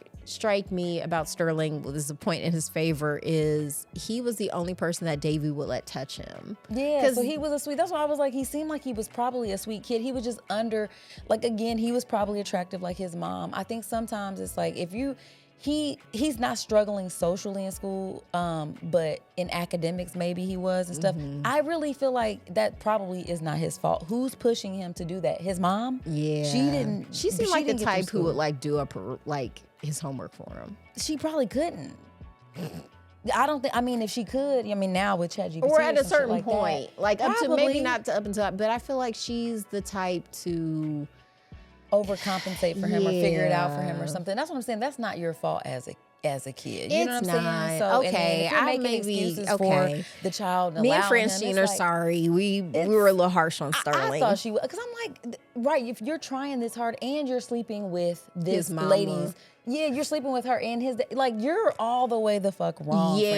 me about Sterling, was a point in his favor, is he was the only person that Davy would let touch him. Yeah, so he was a sweet, that's why I was like, he seemed like he was probably a sweet kid. He was just again, he was probably attractive like his mom. I think sometimes it's like, if he's not struggling socially in school, but in academics maybe he was and stuff. I really feel like that probably is not his fault. Who's pushing him to do that? His mom? Yeah. She seemed like the type who would like do his homework for him. She probably couldn't. I don't think. I mean, if she could, I mean, now with ChatGPT, or at a some shit certain like point, that, like up to maybe probably not to up until, but I feel like she's the type to overcompensate for him or figure it out for him or Yeah. something. That's what I'm saying. That's not your fault as a kid. You know It's what I'm not. saying? So, and then Okay, if you're I making maybe- excuses okay. for the child, and me and allowing him, Francine it's are like, sorry. We were a little harsh on I Sterling. thought she was, because I'm like, right, if you're trying this hard and you're sleeping with this His mama. lady's, yeah, you're sleeping with her and his, like, you're all the way the fuck wrong, yeah,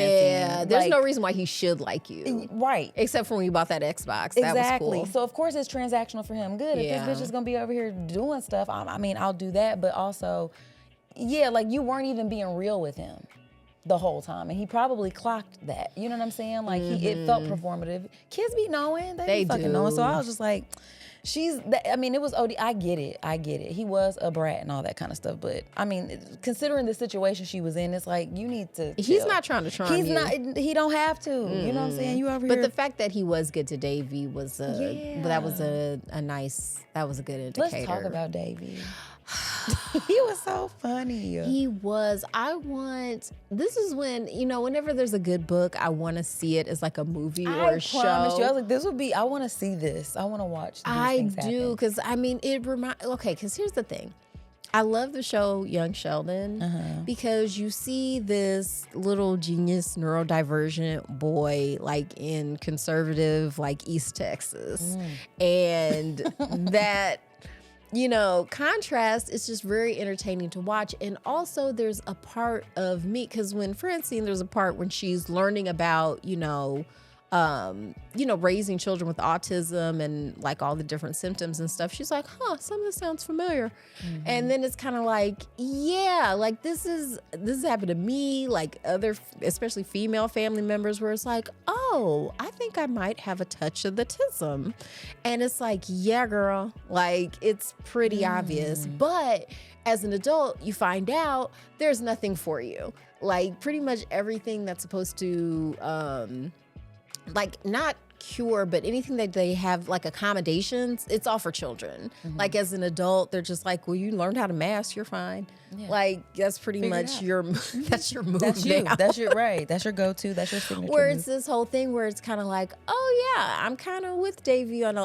Francine. there's Like, no reason why he should like you. right. Except for when you bought that Xbox. That Exactly. was cool. So of course it's transactional for him. Good. Yeah. If this bitch is gonna be over here doing stuff, I mean, I'll do that. But also, yeah, like you weren't even being real with him the whole time, and he probably clocked that. You know what I'm saying? Like it felt performative. Kids be knowing. They be fucking do. knowing. So I was just like, I mean, it was OD. I get it. He was a brat and all that kind of stuff. But I mean, considering the situation she was in, it's like you need to. He's chill. not trying to charm He's you. not. He don't have to. You know what I'm saying? You over But here. the fact that he was good to Davy was that was a nice, that was a good indicator. Let's talk about Davy. He was so funny. He was. This is when, whenever there's a good book, I want to see it as like a movie or a show. I promise you. I was like, I want to see this. I want to watch these I things do, happen. because I mean, because here's the thing. I love the show Young Sheldon because you see this little genius neurodivergent boy like in conservative like East Texas. And that contrast is just very entertaining to watch. And also there's a part of me, because when Francine, there's a part when she's learning about, raising children with autism and like all the different symptoms and stuff. She's like, some of this sounds familiar. And then it's kind of like, yeah, like this has happened to me, like other, especially female family members, where it's like, oh, I think I might have a touch of the tism. And it's like, yeah, girl, like it's pretty obvious. But as an adult, you find out there's nothing for you. Like pretty much everything that's supposed to, like not cure, but anything that they have like accommodations, it's all for children. Like as an adult, they're just like, well, you learned how to mask, you're fine. Like that's pretty much your that's your move. That's you. now. That's your right. That's your go-to. That's your signature. Where move. it's this whole thing where it's kind of like, oh yeah, I'm kind of with Davy on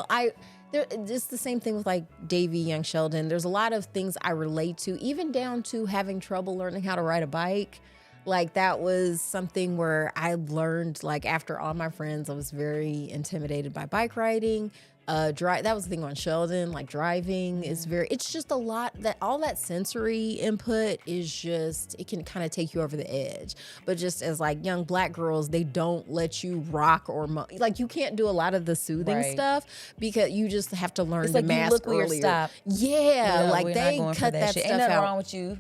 it's the same thing with like Davy, Young Sheldon. There's a lot of things I relate to, even down to having trouble learning how to ride a bike. Like that was something where I learned, like after all my friends, I was very intimidated by bike riding. That was the thing on Sheldon, like driving is it's just a lot that all that sensory input is just, it can kind of take you over the edge. But just as like young Black girls, they don't let you rock or like you can't do a lot of the soothing stuff because you just have to learn It's to like mask you look earlier. where stop. Yeah, like we're they not going for cut that shit. stuff Ain't nothing out. wrong with you.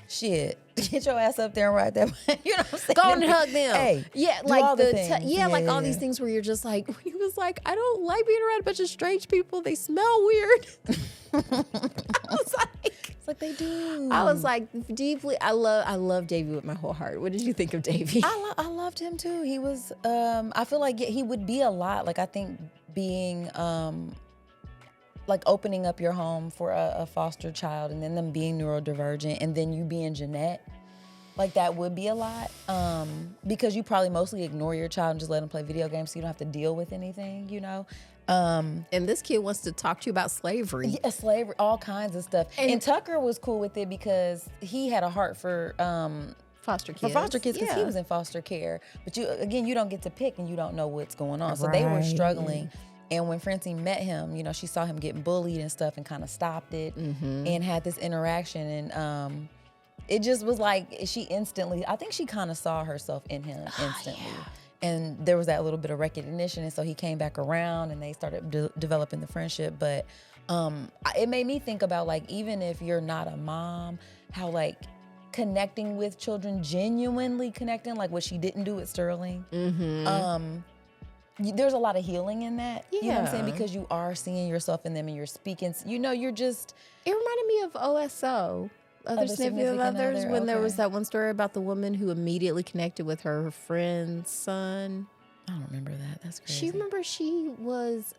Shit, get your ass up there and ride that. You know what I'm saying? Go and hug them. Hey, yeah, do like all the things. like all these things where you're just like, he was like, I don't like being around a bunch of strange people. They smell weird. I was like, it's like they do. I was like, deeply, I love Davy with my whole heart. What did you think of Davy? I loved him too. He was. I feel like he would be a lot. Like I think being. Like opening up your home for a foster child and then them being neurodivergent and then you being Jeanette, like that would be a lot because you probably mostly ignore your child and just let them play video games so you don't have to deal with anything, And this kid wants to talk to you about slavery. Yeah, slavery, all kinds of stuff. And Tucker was cool with it because he had a heart for foster kids. For foster kids because he was in foster care. But you don't get to pick and you don't know what's going on. So they were struggling. And when Francine met him, she saw him getting bullied and stuff and kind of stopped it and had this interaction. And it just was like I think she kind of saw herself in him instantly. And there was that little bit of recognition. And so he came back around and they started developing the friendship. But it made me think about like, even if you're not a mom, how like connecting with children, genuinely connecting, like what she didn't do with Sterling. There's a lot of healing in that. You know what I'm saying? Because you are seeing yourself in them and you're speaking. You're just. It reminded me of OSO. Other Significant Others, when there was that one story about the woman who immediately connected with her friend's son. I don't remember that. That's crazy. She was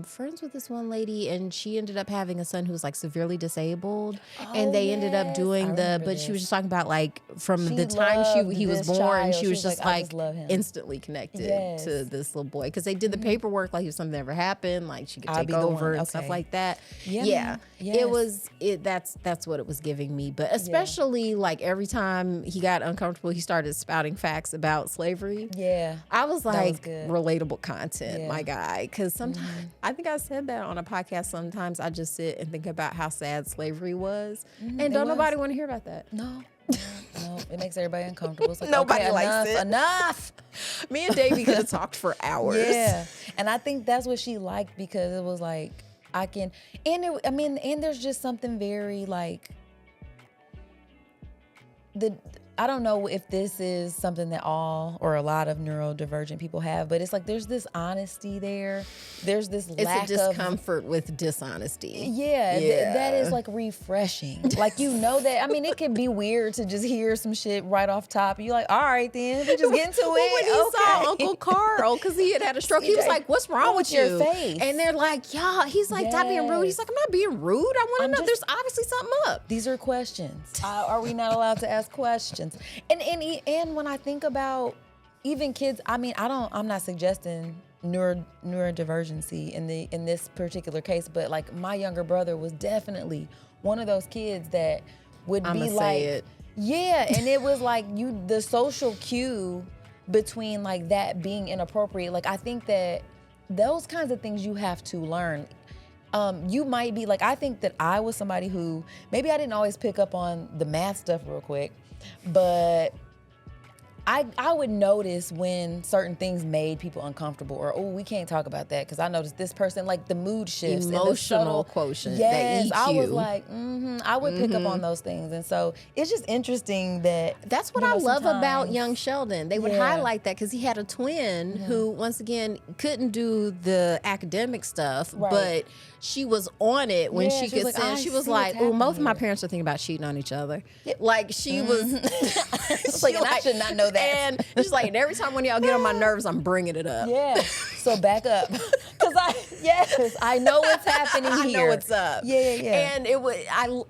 friends with this one lady, and she ended up having a son who was like severely disabled, and they ended up doing but she was just talking about like from the time he was born, she was just like instantly connected to this little boy because they did the paperwork like if something ever happened, like she could take over and stuff like that. That's what it was giving me. But especially like every time he got uncomfortable, he started spouting facts about slavery. I was like, relatable content, my guy. Because sometimes, I think I said that on a podcast, sometimes I just sit and think about how sad slavery was. And don't nobody want to hear about that. No. It makes everybody uncomfortable. It's like, nobody likes it. Enough. Me and Davey could have talked for hours. Yeah. And I think that's what she liked because it was like, and there's just something very like, I don't know if this is something that all or a lot of neurodivergent people have, but it's like there's this honesty there. There's this lack of... It's a discomfort with dishonesty. That is like refreshing. Like, you know that, I mean, it can be weird to just hear some shit right off top. You're like, all right then, we just get into it. When he saw Uncle Carl, because he had a stroke, he was like, what's wrong with you? Your face? And they're like, yeah, he's like, stop being rude. He's like, I'm not being rude. I want to know, there's obviously something up. These are questions. Are we not allowed to ask questions? And when I think about even kids, I mean, I'm not suggesting neurodivergency in this particular case, but like my younger brother was definitely one of those kids that would be like, and it was like the social cue between like that being inappropriate. Like I think that those kinds of things you have to learn. You might be like, I think that I was somebody who maybe I didn't always pick up on the math stuff real quick. But I would notice when certain things made people uncomfortable or, we can't talk about that because I noticed this person, like the mood shifts. Emotional quotient. Yes, the EQ. I was like, I would pick up on those things. And so it's just interesting that... That's what I love about young Sheldon. They would highlight that because he had a twin who, once again, couldn't do the academic stuff, but she was on it when she could send. She was like, both of my parents are thinking about cheating on each other. Like, she was... It's like, I should not know that. And she's like, every time when y'all get on my nerves, I'm bringing it up. Yeah. So back up. Because I know what's happening here. I know what's up. Yeah. And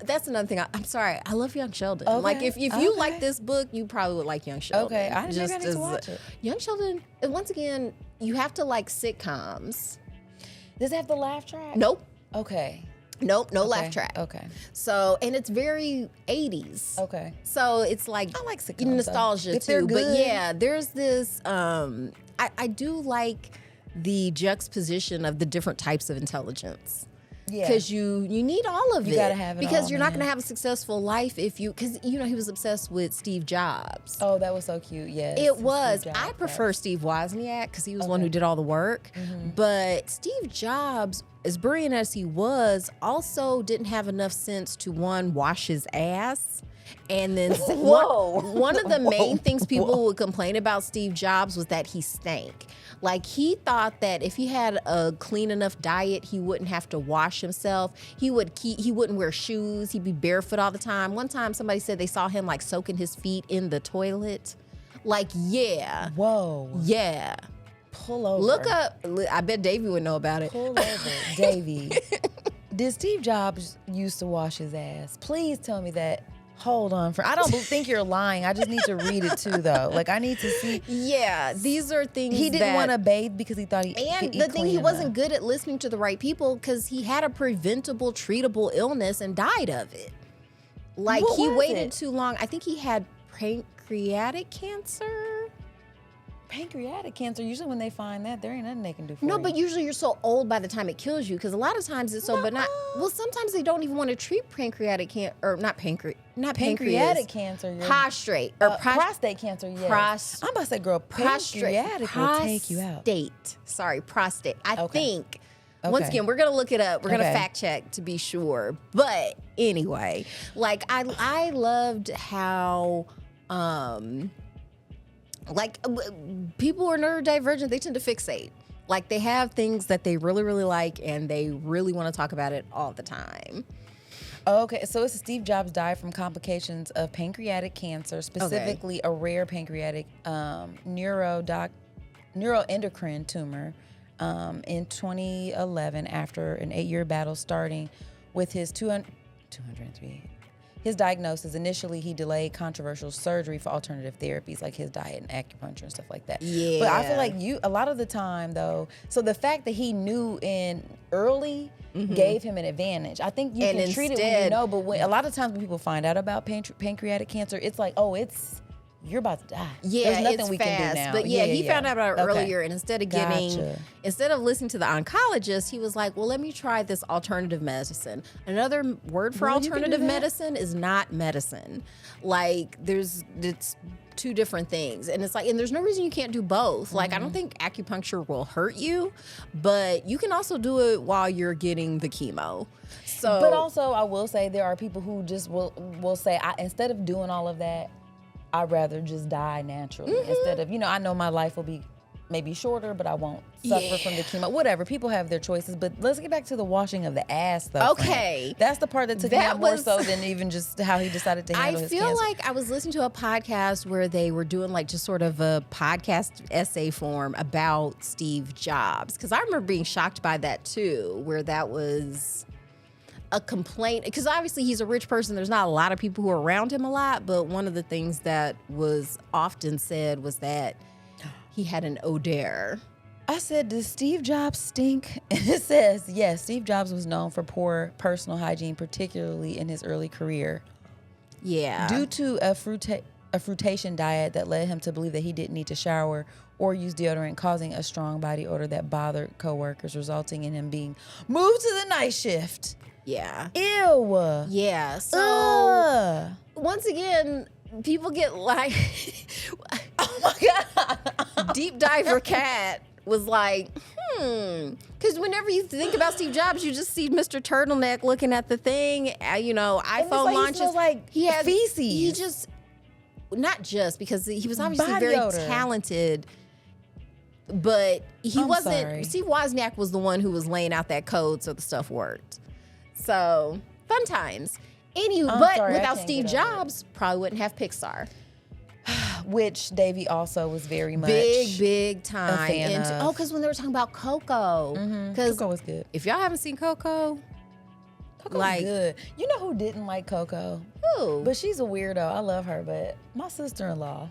that's another thing. I'm sorry. I love Young Sheldon. Okay. Like, if you like this book, you probably would like Young Sheldon. Okay. I need to watch it. Young Sheldon, once again, you have to like sitcoms. Does it have the laugh track? Nope. Okay. Nope, no laugh track. Okay. So, and it's very 80s. Okay. So it's like I like sitcoms, nostalgia if they're too. good. But yeah, there's this I do like the juxtaposition of the different types of intelligence. Yeah. Because you need all of it. You gotta have it because all, you're not gonna have a successful life if you, because he was obsessed with Steve Jobs. Oh, that was so cute. Yes. It was. I prefer Steve Wozniak because he was the one who did all the work. But Steve Jobs, as brilliant as he was, also didn't have enough sense to wash his ass. And then one of the main things people would complain about Steve Jobs was that he stank. Like, he thought that if he had a clean enough diet, he wouldn't have to wash himself. He wouldn't wear shoes. He'd be barefoot all the time. One time somebody said they saw him like soaking his feet in the toilet. Like, yeah. Whoa. Yeah. Pull over. Look up. I bet Davey would know about it. Pull over. Davey. Did Steve Jobs used to wash his ass? Please tell me that. Hold on. I don't think you're lying. I just need to read it too, though. Like, I need to see. Yeah, these are things he didn't want to bathe because he thought he and the thing, he wasn't good at listening to the right people because he had a preventable, treatable illness and died of it. Like, he waited too long. I think he had pancreatic cancer. Pancreatic cancer, usually when they find that, there ain't nothing they can do for you. No, but usually you're so old by the time it kills you, because a lot of times it's so, but not, well, sometimes they don't even want to treat pancreatic cancer, or not pancreatic cancer. Prostate cancer, yes. I'm about to say, girl, pancreatic will take you out. Sorry, prostate. I think, once again, we're going to look it up. We're going to fact check to be sure. But anyway, like, I loved how, like, people who are neurodivergent, they tend to fixate. Like, they have things that they really, really like, and they really want to talk about it all the time. Okay, so it's Steve Jobs died from complications of pancreatic cancer, specifically a rare pancreatic neuroendocrine tumor in 2011 after an 8-year battle starting with his 203. His diagnosis, initially he delayed controversial surgery for alternative therapies like his diet and acupuncture and stuff like that. Yeah. But I feel like a lot of the time though, so the fact that he knew in early gave him an advantage. I think you can treat it when you know, but a lot of times when people find out about pancreatic cancer, it's like, oh, you're about to die. Yeah, there's nothing it's we fast. can do now. But he found out about it earlier, and instead of listening to the oncologist, he was like, well, let me try this alternative medicine. Another word for alternative medicine is not medicine. Like, it's two different things. And it's like, and there's no reason you can't do both. Like, I don't think acupuncture will hurt you, but you can also do it while you're getting the chemo. So, but also, I will say there are people who just will say, instead of doing all of that, I'd rather just die naturally instead of, I know my life will be maybe shorter, but I won't suffer from the chemo. Whatever, people have their choices. But let's get back to the washing of the ass, though. Okay. That's the part that took me out more so than even just how he decided to handle his cancer. I feel like I was listening to a podcast where they were doing like just sort of a podcast essay form about Steve Jobs. Because I remember being shocked by that too, where that was a complaint, because obviously he's a rich person. There's not a lot of people who are around him a lot, but one of the things that was often said was that he had an odor. I said, does Steve Jobs stink? And it says, yes, Steve Jobs was known for poor personal hygiene, particularly in his early career. Yeah. Due to a fruitation diet that led him to believe that he didn't need to shower or use deodorant, causing a strong body odor that bothered coworkers, resulting in him being moved to the night shift. Yeah. Ew. Yeah. So once again, people get like, oh my God. Deep Diver Cat was like, because whenever you think about Steve Jobs, you just see Mr. Turtleneck looking at the thing. iPhone like launches. He smells like feces. He just, not just because he was obviously very talented. But he wasn't. Sorry. Steve Wozniak was the one who was laying out that code so the stuff worked. So fun times. But without Steve Jobs, probably wouldn't have Pixar. Which Davey also was very much big time. A fan of. Because when they were talking about Coco, Coco was good. If y'all haven't seen Coco, was good. You know who didn't like Coco? Who? But she's a weirdo. I love her, but my sister-in-law.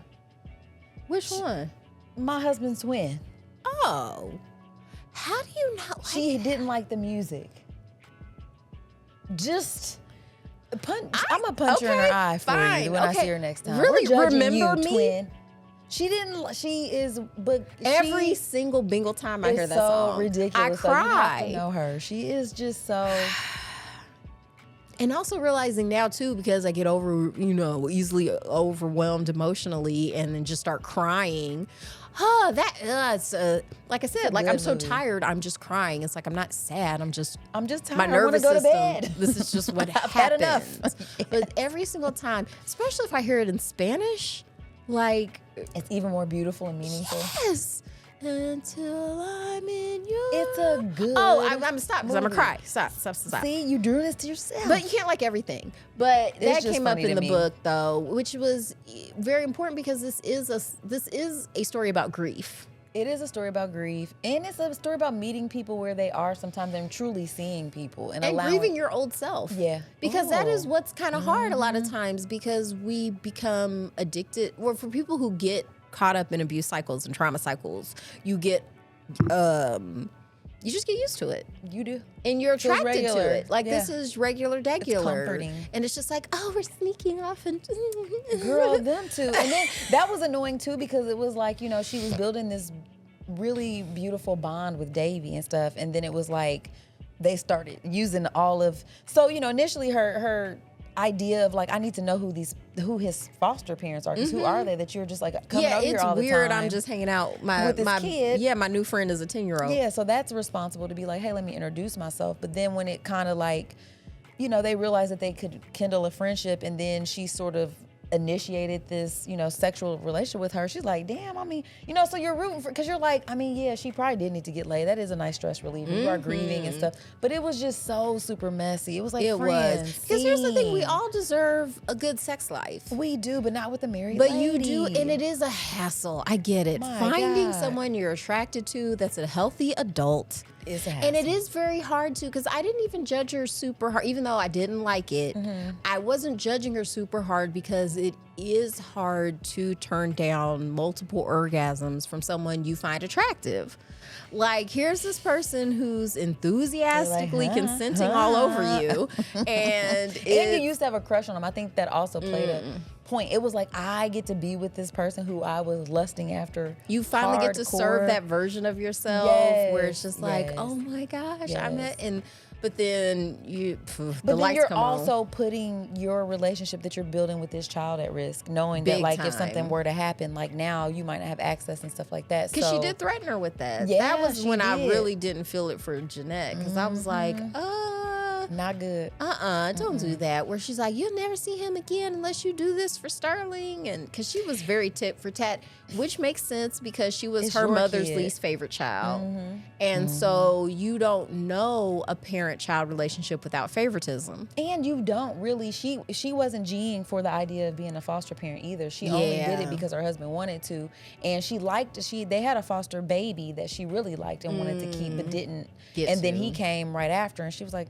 Which one? My husband's twin. Oh, how do you not like She didn't like the music. Just I'm gonna punch her in her eye for you when I see her next time. Really, We're judging remember you, me? twin. She didn't. She is, but every single bingle time I hear that song, so ridiculous. I cry. So you have to know her. She is just so. And also realizing now too, because I get easily overwhelmed emotionally, and then just start crying. It's like I said, like I'm so tired, I'm just crying. It's like I'm not sad. I'm just tired. My nervous I want to go system. to bed. This is just what I've happens. had enough. But every single time, especially if I hear it in Spanish, like it's even more beautiful and meaningful. Yes. Until I'm in your. It's a good. Oh, I'm gonna stop because I'm gonna movie. cry. Stop. See, you're doing this to yourself. But you can't like everything. But It's that just came up funny in to the me. book though, which was very important because this is a story about grief. It is a story about grief, and it's a story about meeting people where they are sometimes and truly seeing people and allowing grieving your old self. Yeah. Because that is what's kind of hard a lot of times, because we become addicted. Or for people who get caught up in abuse cycles and trauma cycles, you get you just get used to it. You do. And you're Feels attracted to regular. it. Like Yeah. this is regular degular. It's comforting. And it's just like, oh, we're sneaking off and Girl, them too. And then that was annoying too, because it was like, she was building this really beautiful bond with Davy and stuff. And then it was like they started using all of, so, initially her idea of like, I need to know who his foster parents are, because who are they that you're just like coming over here all the time. Yeah, it's weird. I'm just hanging out. My kid. Yeah, my new friend is a 10-year-old. Yeah, so that's responsible to be like, hey, let me introduce myself. But then when it kind of like, they realized that they could kindle a friendship, and then she sort of initiated this, sexual relationship with her, she's like, damn, I mean, so you're rooting for, because you're like, I mean, yeah, she probably did need to get laid. That is a nice stress reliever. You are grieving and stuff. But it was just so super messy. It was like, it was. Because here's the thing, we all deserve a good sex life. We do, but not with a married But lady. you do, and it is a hassle. I get it. My Finding God. someone you're attracted to that's a healthy adult. It's a hassle. And it is very hard to, because I didn't even judge her super hard, even though I didn't like it. I wasn't judging her super hard because it is hard to turn down multiple orgasms from someone you find attractive. Like, here's this person who's enthusiastically consenting all over you. And you used to have a crush on him. I think that also played a point. It was like, I get to be with this person who I was lusting after. You finally get to serve hardcore. that version of yourself where it's just like, oh my gosh, I'm at, but then the lights you're come on. also putting your relationship that you're building with this child at risk, knowing that, Big like, time. if something were to happen, like, now you might not have access and stuff like that. Because she did threaten her with that. Yeah, that was she when I did. really didn't feel it for Jeanette. Because I was like, not good. don't do that. Where she's like, you'll never see him again unless you do this for Sterling. And because she was very tit for tat, which makes sense because she was It's her your mother's kid. least favorite child. And so you don't know a parent-child relationship without favoritism. And you don't really. She wasn't G'ing for the idea of being a foster parent either. She only did it because her husband wanted to, and she liked. They had a foster baby that she really liked and wanted to keep, but didn't. Get then to. he came right after, and she was like,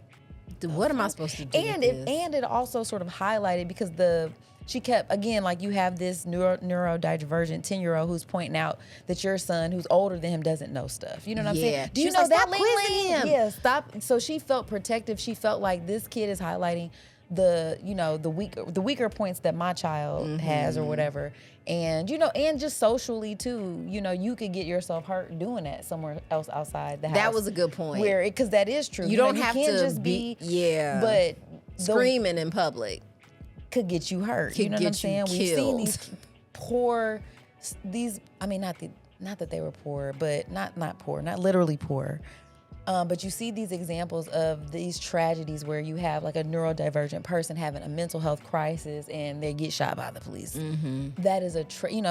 What am I supposed to do? and with this? it also sort of highlighted because she kept, again, like, you have this neurodivergent 10-year-old who's pointing out that your son, who's older than him, doesn't know stuff. You know what I'm saying? Do She you was know like, that, "Stop Ling quizzing Ling?" him. Yeah, stop. So she felt protective. She felt like this kid is highlighting the weaker points that my child has or whatever. And, and just socially too, you could get yourself hurt doing that somewhere else outside the house. That was a good point. Because that is true. You don't you have can't to just be but the- screaming in public. could get you hurt. Could You know what I'm get you saying? We've seen killed. not that they were poor, but not poor, not literally poor. But you see these examples of these tragedies where you have like a neurodivergent person having a mental health crisis and they get shot by the police. That is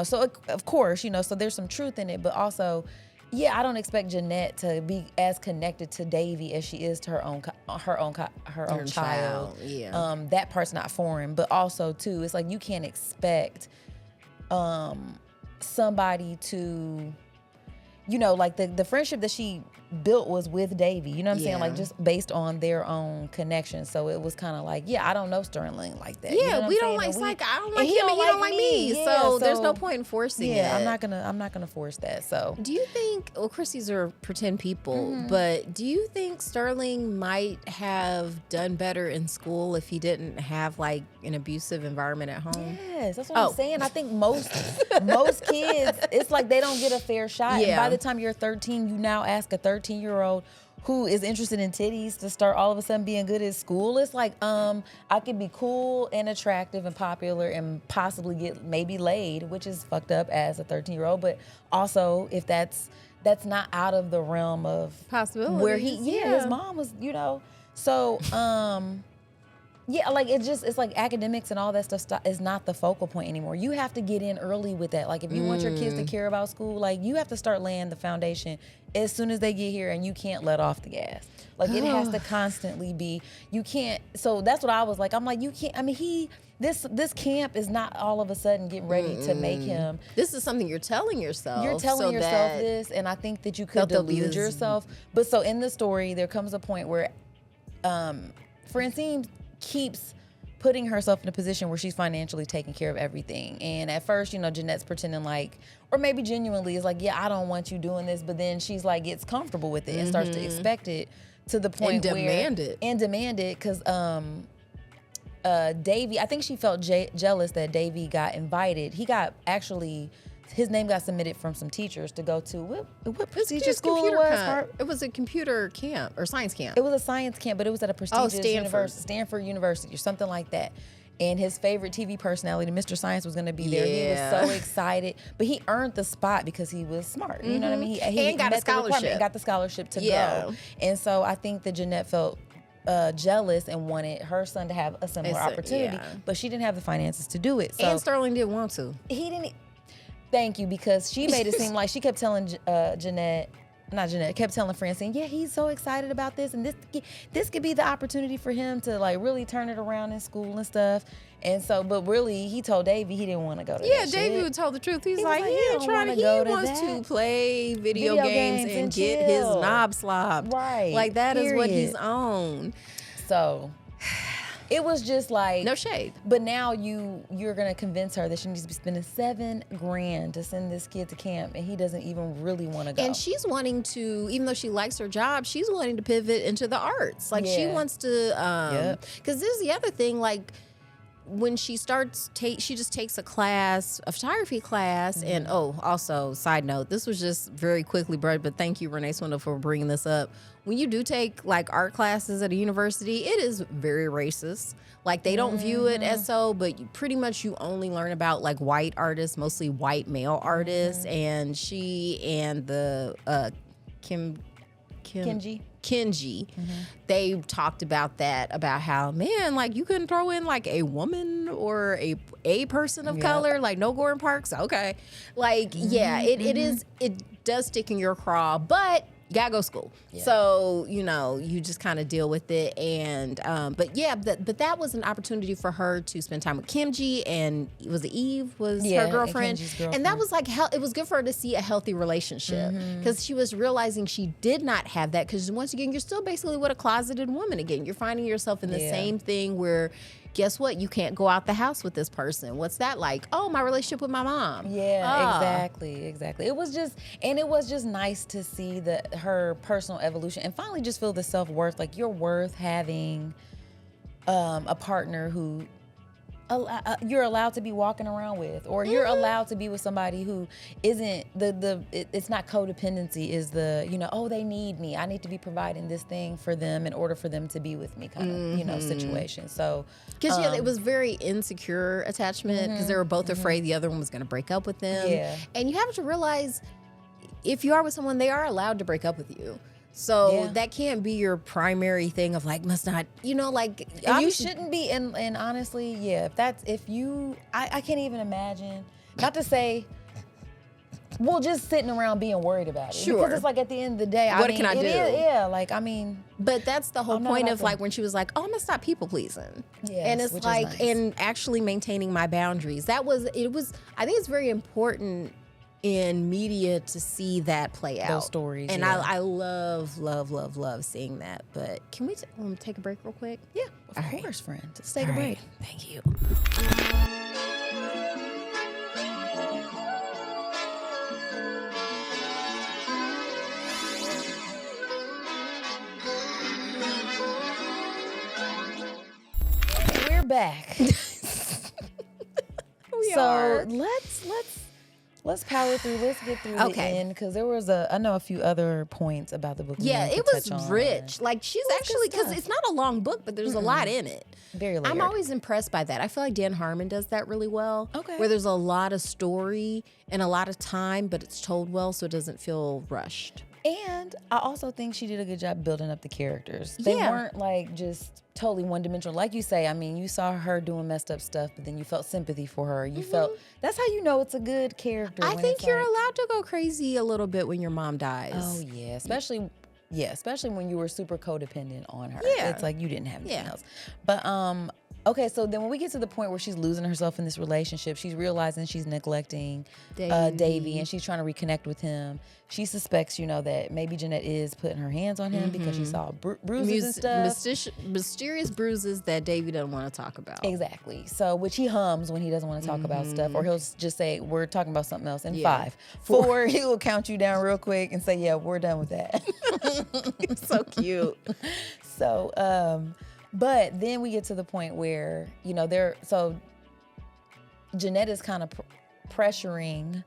so of course, so there's some truth in it, but also, I don't expect Jeanette to be as connected to Davy as she is to her own child. Yeah. That part's not foreign, but also too, it's like you can't expect somebody to, like the friendship that she built was with Davy. You know what I'm saying? Like, just based on their own connection. So it was kind of like, I don't know Sterling like that. Yeah, you know what we I'm don't saying? like. And It's like I don't like he him, and he don't like me. Yeah, so there's no point in forcing it. I'm not gonna force that. So Do you think? Well, Chrissy's are pretend people, but do you think Sterling might have done better in school if he didn't have like an abusive environment at home? yes, that's what I'm saying. I think most kids, it's like they don't get a fair shot. Yeah. And by the time you're 13, you now ask a 13-year-old who is interested in titties to start all of a sudden being good at school. It's like, I could be cool and attractive and popular and possibly get maybe laid, which is fucked up as a 13-year-old. But also, if that's not out of the realm of Possibilities. where his mom was, So, like it's like academics and all that stuff is not the focal point anymore. You have to get in early with that. Like, if you want your kids to care about school, like, you have to start laying the foundation as soon as they get here, and you can't let off the gas. Like, it has to constantly be. You can't. So that's what I was like. I'm like, you can't. I mean, this camp is not all of a sudden getting ready to make him. This is something you're telling yourself. You're telling so yourself that this, and I think that you could they'll be delude this- yourself. But so in the story, there comes a point where Francine keeps putting herself in a position where she's financially taking care of everything. And at first, Jeanette's pretending like, or maybe genuinely is like, I don't want you doing this. But then she's like, gets comfortable with it and starts to expect it to the point And where demand it. Because Davy, I think she felt jealous that Davy got invited. His name got submitted from some teachers to go to what prestigious school it was? It was a computer camp or science camp. It was a science camp, but it was at a prestigious university, Stanford University or something like that. And his favorite TV personality, Mr. Science, was going to be there. He was so excited, but he earned the spot because he was smart. You know what I mean? He got a met the requirement scholarship. and got the scholarship to go. And so I think that Jeanette felt jealous and wanted her son to have a similar opportunity, but she didn't have the finances to do it. So and Sterling didn't want to. He didn't. Thank you, because she made it seem like she kept telling kept telling Francine, yeah, he's so excited about this, and this could be the opportunity for him to like really turn it around in school and stuff. And so, but really, he told Davey he didn't want to go to that Davey would tell the truth. He like, he ain't trying to. He wants to play video games and get his knob slobbed. Right. Like that is what he's on. So it was just like no shade. But now you're gonna convince her that she needs to be spending $7,000 to send this kid to camp, and he doesn't even really want to go. And she's wanting to, even though she likes her job, she's wanting to pivot into the arts. Like she wants to, because this is the other thing. Like when she starts, she just takes a class, a photography class, and also side note, this was just very quickly, but thank you, Renéé Swindle, for bringing this up. When you do take like art classes at a university, it is very racist. Like they don't view it as so, but you only learn about like white artists, mostly white male artists, and she and the Kenji, they talked about that, about how, man, like you couldn't throw in like a woman or a person of color, like no Gordon Parks, okay. Like, it does stick in your craw, but you gotta go to school. Yeah. So, you just kind of deal with it. And, but that was an opportunity for her to spend time with Kimji, and was it Eve was her girlfriend? And that was like, it was good for her to see a healthy relationship, because she was realizing she did not have that. Because once again, you're still basically with a closeted woman again. You're finding yourself in the same thing where, guess what? You can't go out the house with this person. What's that like? Oh, my relationship with my mom. Yeah, exactly. It was just nice to see her personal evolution and finally just feel the self-worth. Like you're worth having a partner who you're allowed to be walking around with, or you're allowed to be with somebody who isn't it's not codependency, is they need me, I need to be providing this thing for them in order for them to be with me kind of situation. So because it was very insecure attachment, because they were both afraid the other one was going to break up with them. And you have to realize, if you are with someone, they are allowed to break up with you. So that can't be your primary thing of like, must not, like. And you shouldn't be, and honestly, I can't even imagine, not to say, well, just sitting around being worried about it. Sure. Because it's like at the end of the day, what can I do? But that's the whole point of like when she was like, oh, I'm gonna stop people pleasing. Yes, and it's like, nice. And actually maintaining my boundaries. I think it's very important in media to see that play out. Those stories. And I love seeing that. But can we take a break real quick? Yeah, of course, friend. Let's take a break. Thank you. Okay, we're back. We are. Let's power through. Let's get through the end, because there was I know a few other points about the book. Yeah, it was rich. Like she's actually, because it's not a long book, but there's a lot in it. Very layered. I'm always impressed by that. I feel like Dan Harmon does that really well. Okay. Where there's a lot of story and a lot of time, but it's told well, so it doesn't feel rushed. And I also think she did a good job building up the characters. They weren't like just totally one-dimensional. Like you say, I mean, you saw her doing messed up stuff, but then you felt sympathy for her. You felt, that's how you know it's a good character. I think you're allowed to go crazy a little bit when your mom dies. Oh, yeah. Especially when you were super codependent on her. Yeah. It's like you didn't have anything else. But, okay, so then when we get to the point where she's losing herself in this relationship, she's realizing she's neglecting Davey, and she's trying to reconnect with him. She suspects, that maybe Jeanette is putting her hands on him because she saw bruises and stuff. Mysterious bruises that Davey doesn't want to talk about. Exactly. So, which he hums when he doesn't want to talk about stuff, or he'll just say, we're talking about something else in 5, 4, he will count you down real quick and say, yeah, we're done with that. It's so cute. So, but then we get to the point where, so Jeanette is kind of pressuring,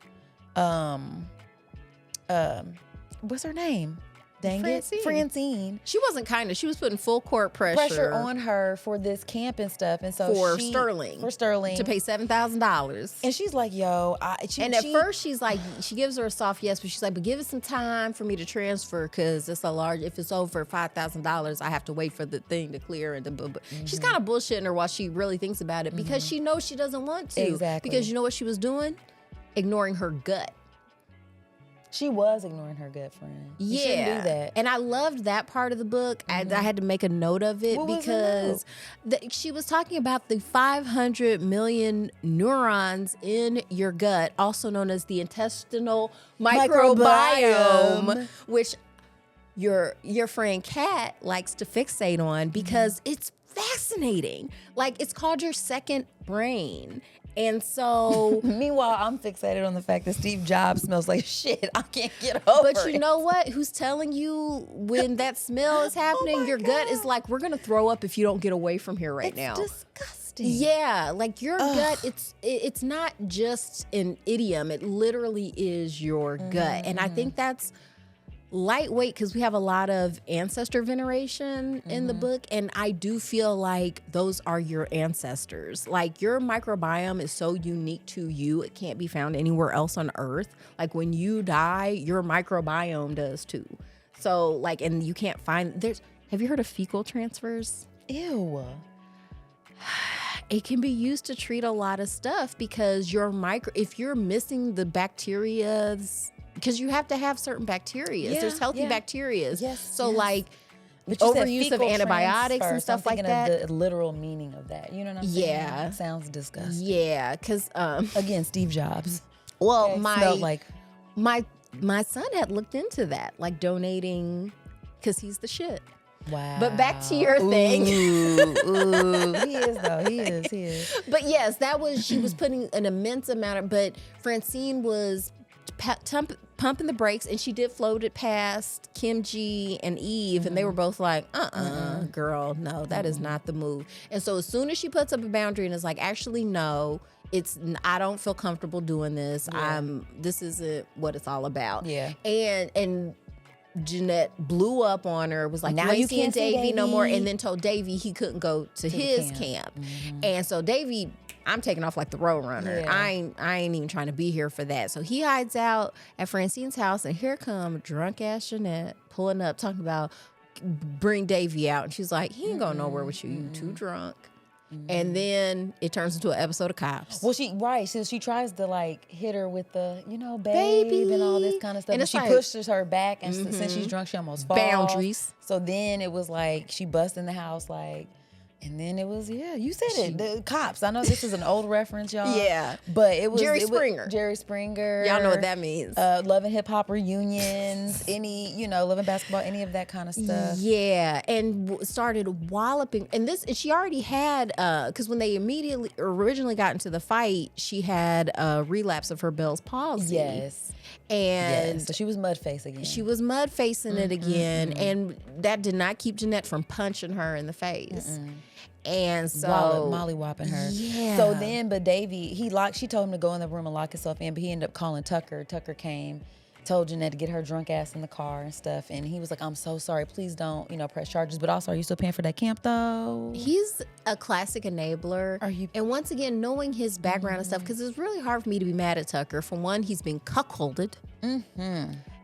what's her name? Dang Francine. it. Francine. She wasn't kind of. She was putting full court pressure On her for this camp and stuff. And so for Sterling to pay $7,000. And she's like, yo. And at first she's like, she gives her a soft yes, but she's like, but give it some time for me to transfer because it's a large, if it's over $5,000, I have to wait for the thing to clear. And she's kind of bullshitting her while she really thinks about it because she knows she doesn't want to. Exactly. Because you know what she was doing? Ignoring her gut. She was ignoring her gut, friend. You shouldn't do that. And I loved that part of the book. I had to make a note of it because she was talking about the 500 million neurons in your gut, also known as the intestinal microbiome, which your friend Kat likes to fixate on because it's fascinating. Like, it's called your second brain. And so, meanwhile, I'm fixated on the fact that Steve Jobs smells like shit. I can't get over it. But you know what? Who's telling you when that smell is happening? Your gut is like, we're gonna throw up if you don't get away from here right now. It's disgusting. Yeah, like your gut. It's not just an idiom. It literally is your gut, and I think that's lightweight because we have a lot of ancestor veneration in the book, and I do feel like those are your ancestors. Like, your microbiome is so unique to you, it can't be found anywhere else on earth. Like, when you die, your microbiome does too. So like, and you can't find, have you heard of fecal transfers? Ew. It can be used to treat a lot of stuff because if you're missing the bacterias, because you have to have certain bacteria. There's healthy bacteria. Yes. So like But you said overuse of fecal antibiotics transfer, and stuff so I'm like thinking that. of the literal meaning of that. You know what I'm saying? Yeah. It sounds disgusting. Yeah, because Again, Steve Jobs. well, Smelled like my son had looked into that, like donating, because he's the shit. wow. But back to your thing. Ooh, he is though. He is. But yes, she was putting an immense amount of, but Francine was pumping the brakes, and she did float it past Kim G and Eve, and they were both like, girl, no, that is not the move. And so as soon as she puts up a boundary and is like, actually, no, I don't feel comfortable doing this. This isn't what it's all about. Yeah. And Jeanette blew up on her, was like, now you can't can't see Davy no more, Davy. and then told Davy he couldn't go to his camp. And so Davy, I'm taking off like the Roadrunner. Yeah. I ain't even trying to be here for that. So he hides out at Francine's house, and here come drunk ass Jeanette pulling up, talking about bring Davy out. And she's like, he ain't going nowhere with you. You too drunk. And then it turns into an episode of Cops. Well, so she tries to like hit her with the, baby and all this kind of stuff. And And it's she like, pushes her back, and since she's drunk, she almost falls. Boundaries. So then it was like she busts in the house like, and then it was, you said it, the Cops. I know this is an old reference, y'all. Yeah. But it was Jerry Jerry Springer. Y'all know what that means. Love and hip hop reunions, Love and Basketball, any of that kind of stuff. Yeah, and started walloping. And she already had, because when they originally got into the fight, she had a relapse of her Bell's palsy. Yes. And so she was mud-faced again. She was mud-facing it again, and that did not keep Jeanette from punching her in the face. And so molly-whopping her. Yeah. So then, but Davy, she told him to go in the room and lock himself in, but he ended up calling Tucker. Tucker came, told Jeanette to get her drunk ass in the car and stuff, and he was like, I'm so sorry, please don't, press charges, but also, are you still paying for that camp though? He's a classic enabler. And once again, knowing his background and stuff, because it's really hard for me to be mad at Tucker. For one, he's been cuckolded.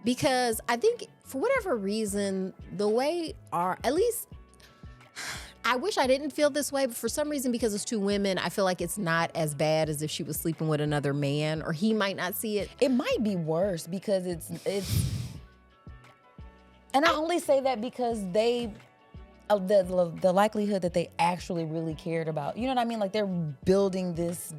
Because I think, for whatever reason, at least, I wish I didn't feel this way, but for some reason, because it's two women, I feel like it's not as bad as if she was sleeping with another man, or he might not see it. It might be worse because it's and I only say that because the likelihood that they actually really cared about, you know what I mean? Like, they're building this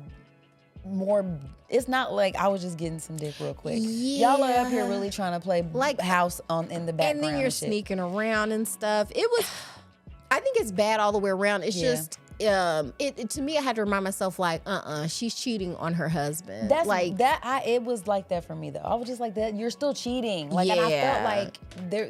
more. It's not like I was just getting some dick real quick. Yeah. Y'all are up here really trying to play like house in the background. And then you're sneaking around and stuff. I think it's bad all the way around. It's just, it to me, I had to remind myself like, she's cheating on her husband. That's like that. It was like that for me though. I was just like that. You're still cheating. Like, and I felt like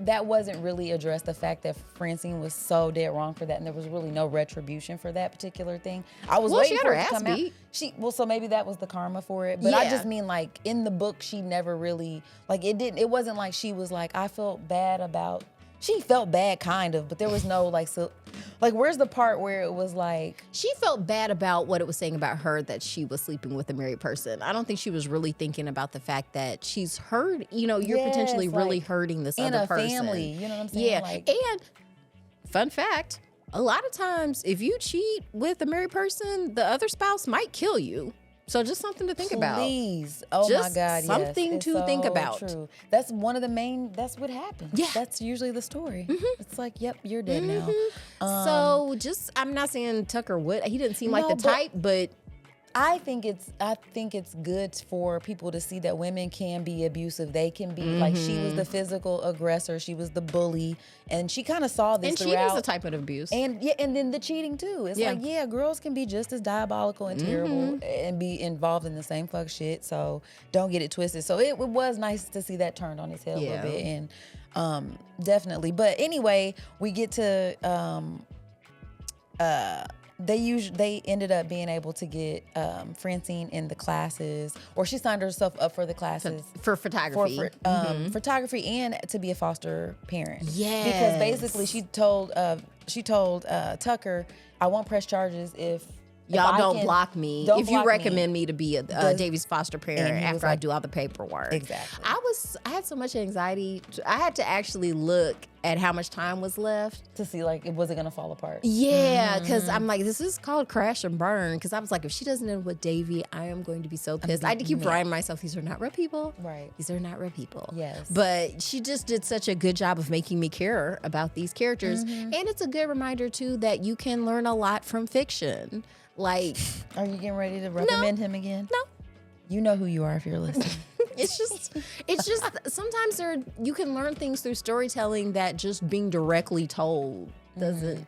that wasn't really addressed. The fact that Francine was so dead wrong for that, and there was really no retribution for that particular thing. I was waiting for it to come out. So maybe that was the karma for it. But I just mean like in the book, she never really like it didn't. It wasn't like she was like I felt bad about. She felt bad, kind of, but there was no like so. Like, where's the part where it was like she felt bad about what it was saying about her that she was sleeping with a married person? I don't think she was really thinking about the fact that she's hurt. You know, you're potentially really hurting this other person. In a family, you know what I'm saying? Yeah, like, and fun fact: a lot of times, if you cheat with a married person, the other spouse might kill you. So just something to think about. Please. Oh just my God, yes. something to think about. True. That's one of the main, that's what happens. Yeah. That's usually the story. It's like, yep, you're dead now. So just, I'm not saying Tucker would, he didn't seem like the type, but I think it's good for people to see that women can be abusive. They can be like, she was the physical aggressor, she was the bully, and she kind of saw this and throughout. cheating's a type of abuse. And and then the cheating too. It's like, girls can be just as diabolical and terrible and be involved in the same fuck shit. So don't get it twisted. So it was nice to see that turned on its head a little bit, and definitely. But anyway, we get to they ended up being able to get Francine in the classes, or she signed herself up for the classes for photography, photography, and to be a foster parent. Yeah, because basically she told Tucker, I won't press charges if y'all don't block me. If you recommend me to be a Davy's foster parent after I do all the paperwork. Exactly. I had so much anxiety. I had to actually look at how much time was left to see like was it gonna fall apart. Yeah, because I'm like, this is called crash and burn. Because I was like, if she doesn't end with Davy, I am going to be so pissed. I had to keep reminding myself, these are not real people. Right. These are not real people. Yes. But she just did such a good job of making me care about these characters, and it's a good reminder too that you can learn a lot from fiction. Like, are you getting ready to recommend him again? No. You know who you are if you're listening. It's just sometimes you can learn things through storytelling that just being directly told doesn't.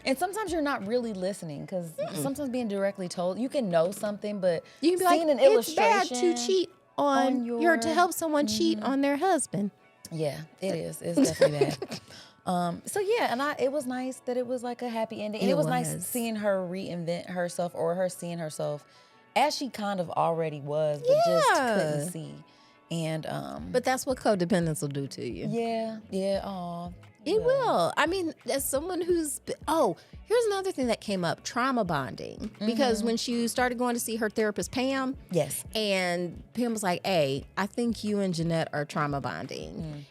And sometimes you're not really listening, because sometimes being directly told, you can know something, but you can be like, an it's bad to cheat to help someone cheat on their husband. Yeah, it is. It's definitely bad. So yeah, and it was nice that it was like a happy ending. And it was nice seeing her reinvent herself, or her seeing herself as she kind of already was, but just couldn't see. And but that's what codependence will do to you. Yeah. It will. I mean, as someone who's here's another thing that came up: trauma bonding. Because when she started going to see her therapist, Pam, yes, and Pam was like, "Hey, I think you and Jeanette are trauma bonding."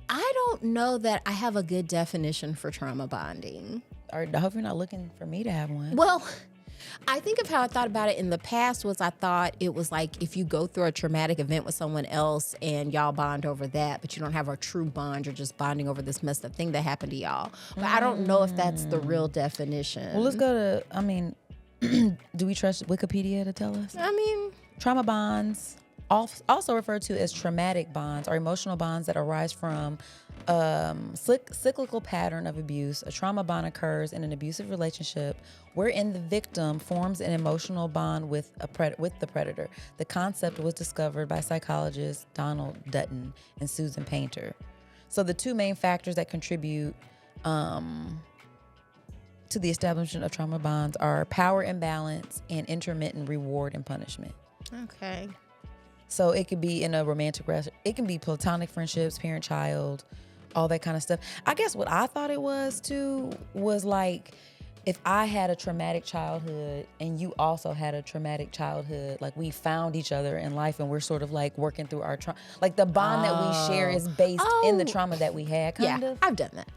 I don't know that I have a good definition for trauma bonding. I hope you're not looking for me to have one. Well, I think of how I thought about it in the past was I thought it was like if you go through a traumatic event with someone else and y'all bond over that, but you don't have a true bond, you're just bonding over this messed up thing that happened to y'all. But I don't know if that's the real definition. Well, let's go to, do we trust Wikipedia to tell us? Trauma bonds, also referred to as traumatic bonds, are emotional bonds that arise from cyclical pattern of abuse. A trauma bond occurs in an abusive relationship wherein the victim forms an emotional bond with the predator. The concept was discovered by psychologists Donald Dutton and Susan Painter. So the two main factors that contribute to the establishment of trauma bonds are power imbalance and intermittent reward and punishment. Okay. So it could be in a romantic, it can be platonic friendships, parent-child, all that kind of stuff. I guess what I thought it was too was like, if I had a traumatic childhood and you also had a traumatic childhood, like we found each other in life and we're sort of like working through our trauma, like the bond that we share is based in the trauma that we had, kind of. I've done that.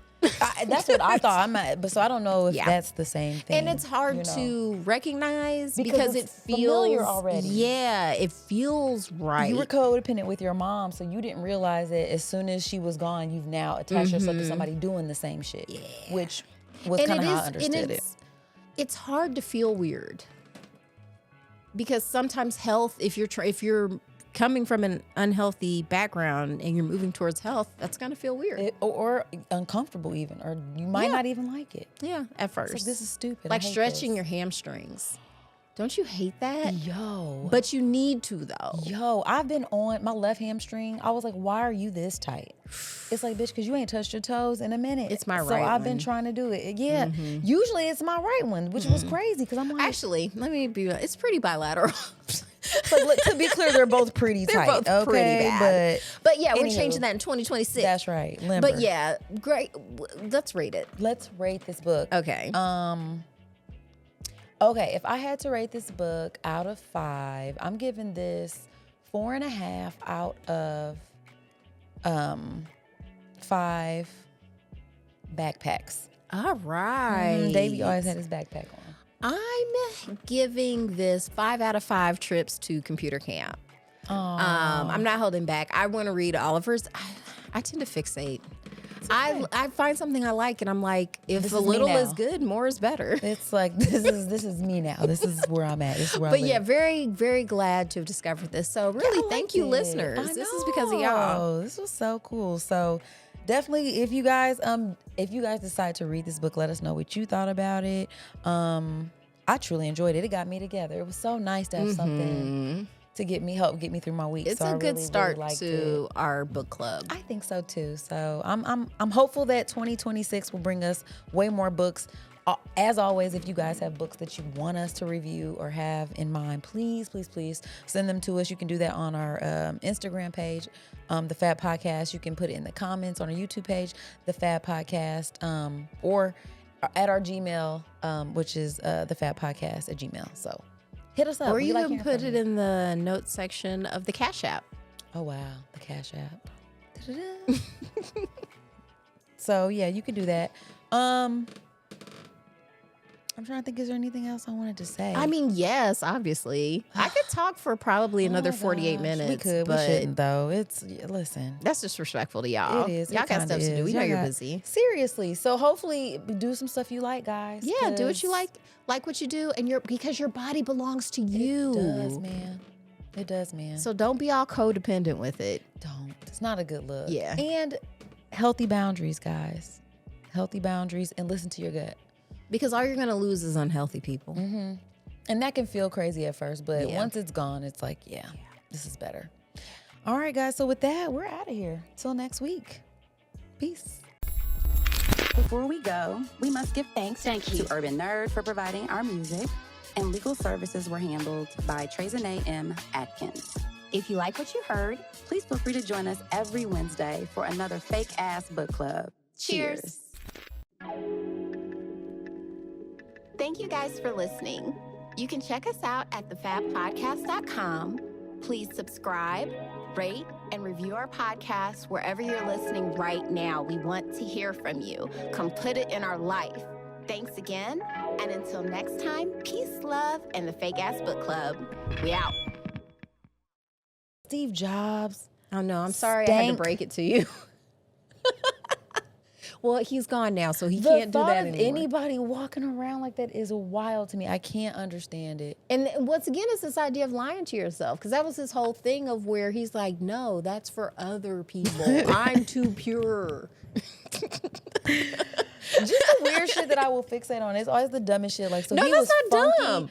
That's what I thought. But so I don't know if that's the same thing. And it's hard to recognize because it feels familiar already. Yeah, it feels right. You were codependent with your mom, so you didn't realize that as soon as she was gone, you've now attached yourself to somebody doing the same shit. Yeah. Which was kind of how I understood it. It's hard to feel weird because sometimes health, if you're coming from an unhealthy background and you're moving towards health, that's going to feel weird. Or uncomfortable even, or you might not even like it. Yeah, at first. It's like, this is stupid. Like I hate stretching this. your hamstrings. Don't you hate that? Yo. But you need to, though. Yo, I've been on my left hamstring. I was like, why are you this tight? It's like, bitch, because you ain't touched your toes in a minute. It's my right So I've been one. trying to do it. Yeah. Usually it's my right one, which was crazy because I'm like. Actually, let me be, it's pretty bilateral. So to be clear, they're both pretty They're tight. both pretty bad. But yeah, we're anywho, changing that in 2026. That's right. Limber. But yeah, great. Let's rate it. Let's rate this book. Okay. Okay, if I had to rate this book out of 5, I'm giving this 4.5 out of 5 backpacks. All right. Davey always had his backpack on. I'm giving this 5 out of 5 trips to computer camp. I'm not holding back. I want to read Oliver's. I tend to fixate. I find something I like, and I'm like, if a little is good, more is better. It's like this is me now. This is where I'm at. This is where I live. Yeah, very, very glad to have discovered this. So really, thank you, listeners. This is because of y'all. This was so cool. So definitely, if you guys decide to read this book, let us know what you thought about it. I truly enjoyed it. It got me together. It was so nice to have something to help get me through my week. It's a good start to our book club. I think so too. So I'm hopeful that 2026 will bring us way more books. As always, if you guys have books that you want us to review or have in mind, please send them to us. You can do that on our Instagram page, The Fab Podcast. You can put it in the comments on our YouTube page, The Fab Podcast, or at our Gmail, which is thefabpodcast@gmail. So hit us up. Or you can put it in the notes section of the Cash App. Oh, wow. The Cash App. So, yeah, you can do that. I'm trying to think, is there anything else I wanted to say? I mean, yes, obviously. I could talk for probably another 48 minutes. We could. But we shouldn't, though. Listen. That's disrespectful to y'all. It is. Y'all got stuff to do. We know you're busy. Seriously. So hopefully do some stuff you like, guys. Yeah, do what you like what you do, and because your body belongs to you. It does, man. It does, man. So don't be all codependent with it. Don't. It's not a good look. Yeah. And healthy boundaries, guys. Healthy boundaries, and listen to your gut. Because all you're going to lose is unhealthy people. Mm-hmm. And that can feel crazy at first, but once it's gone, it's like, this is better. All right, guys. So with that, we're out of here. Till next week. Peace. Before we go, we must give thanks to Urban Nerd for providing our music, and legal services were handled by Renéé M. Atkins. If you like what you heard, please feel free to join us every Wednesday for another fake-ass book club. Cheers. Thank you guys for listening. You can check us out at thefabpodcast.com. Please subscribe, rate, and review our podcast wherever you're listening right now. We want to hear from you. Come put it in our life. Thanks again, and until next time, peace, love, and the Fake Ass Book Club. We out. Steve Jobs. Oh, no, I'm sorry I had to break it to you. Well, he's gone now, so he can't do that anymore. The thought of anybody walking around like that is wild to me. I can't understand it. And once again, it's this idea of lying to yourself, because that was his whole thing of where he's like, no, that's for other people. I'm too pure. Just the weird shit that I will fixate on. It's always the dumbest shit. Like, so no, he that's was not funky. dumb.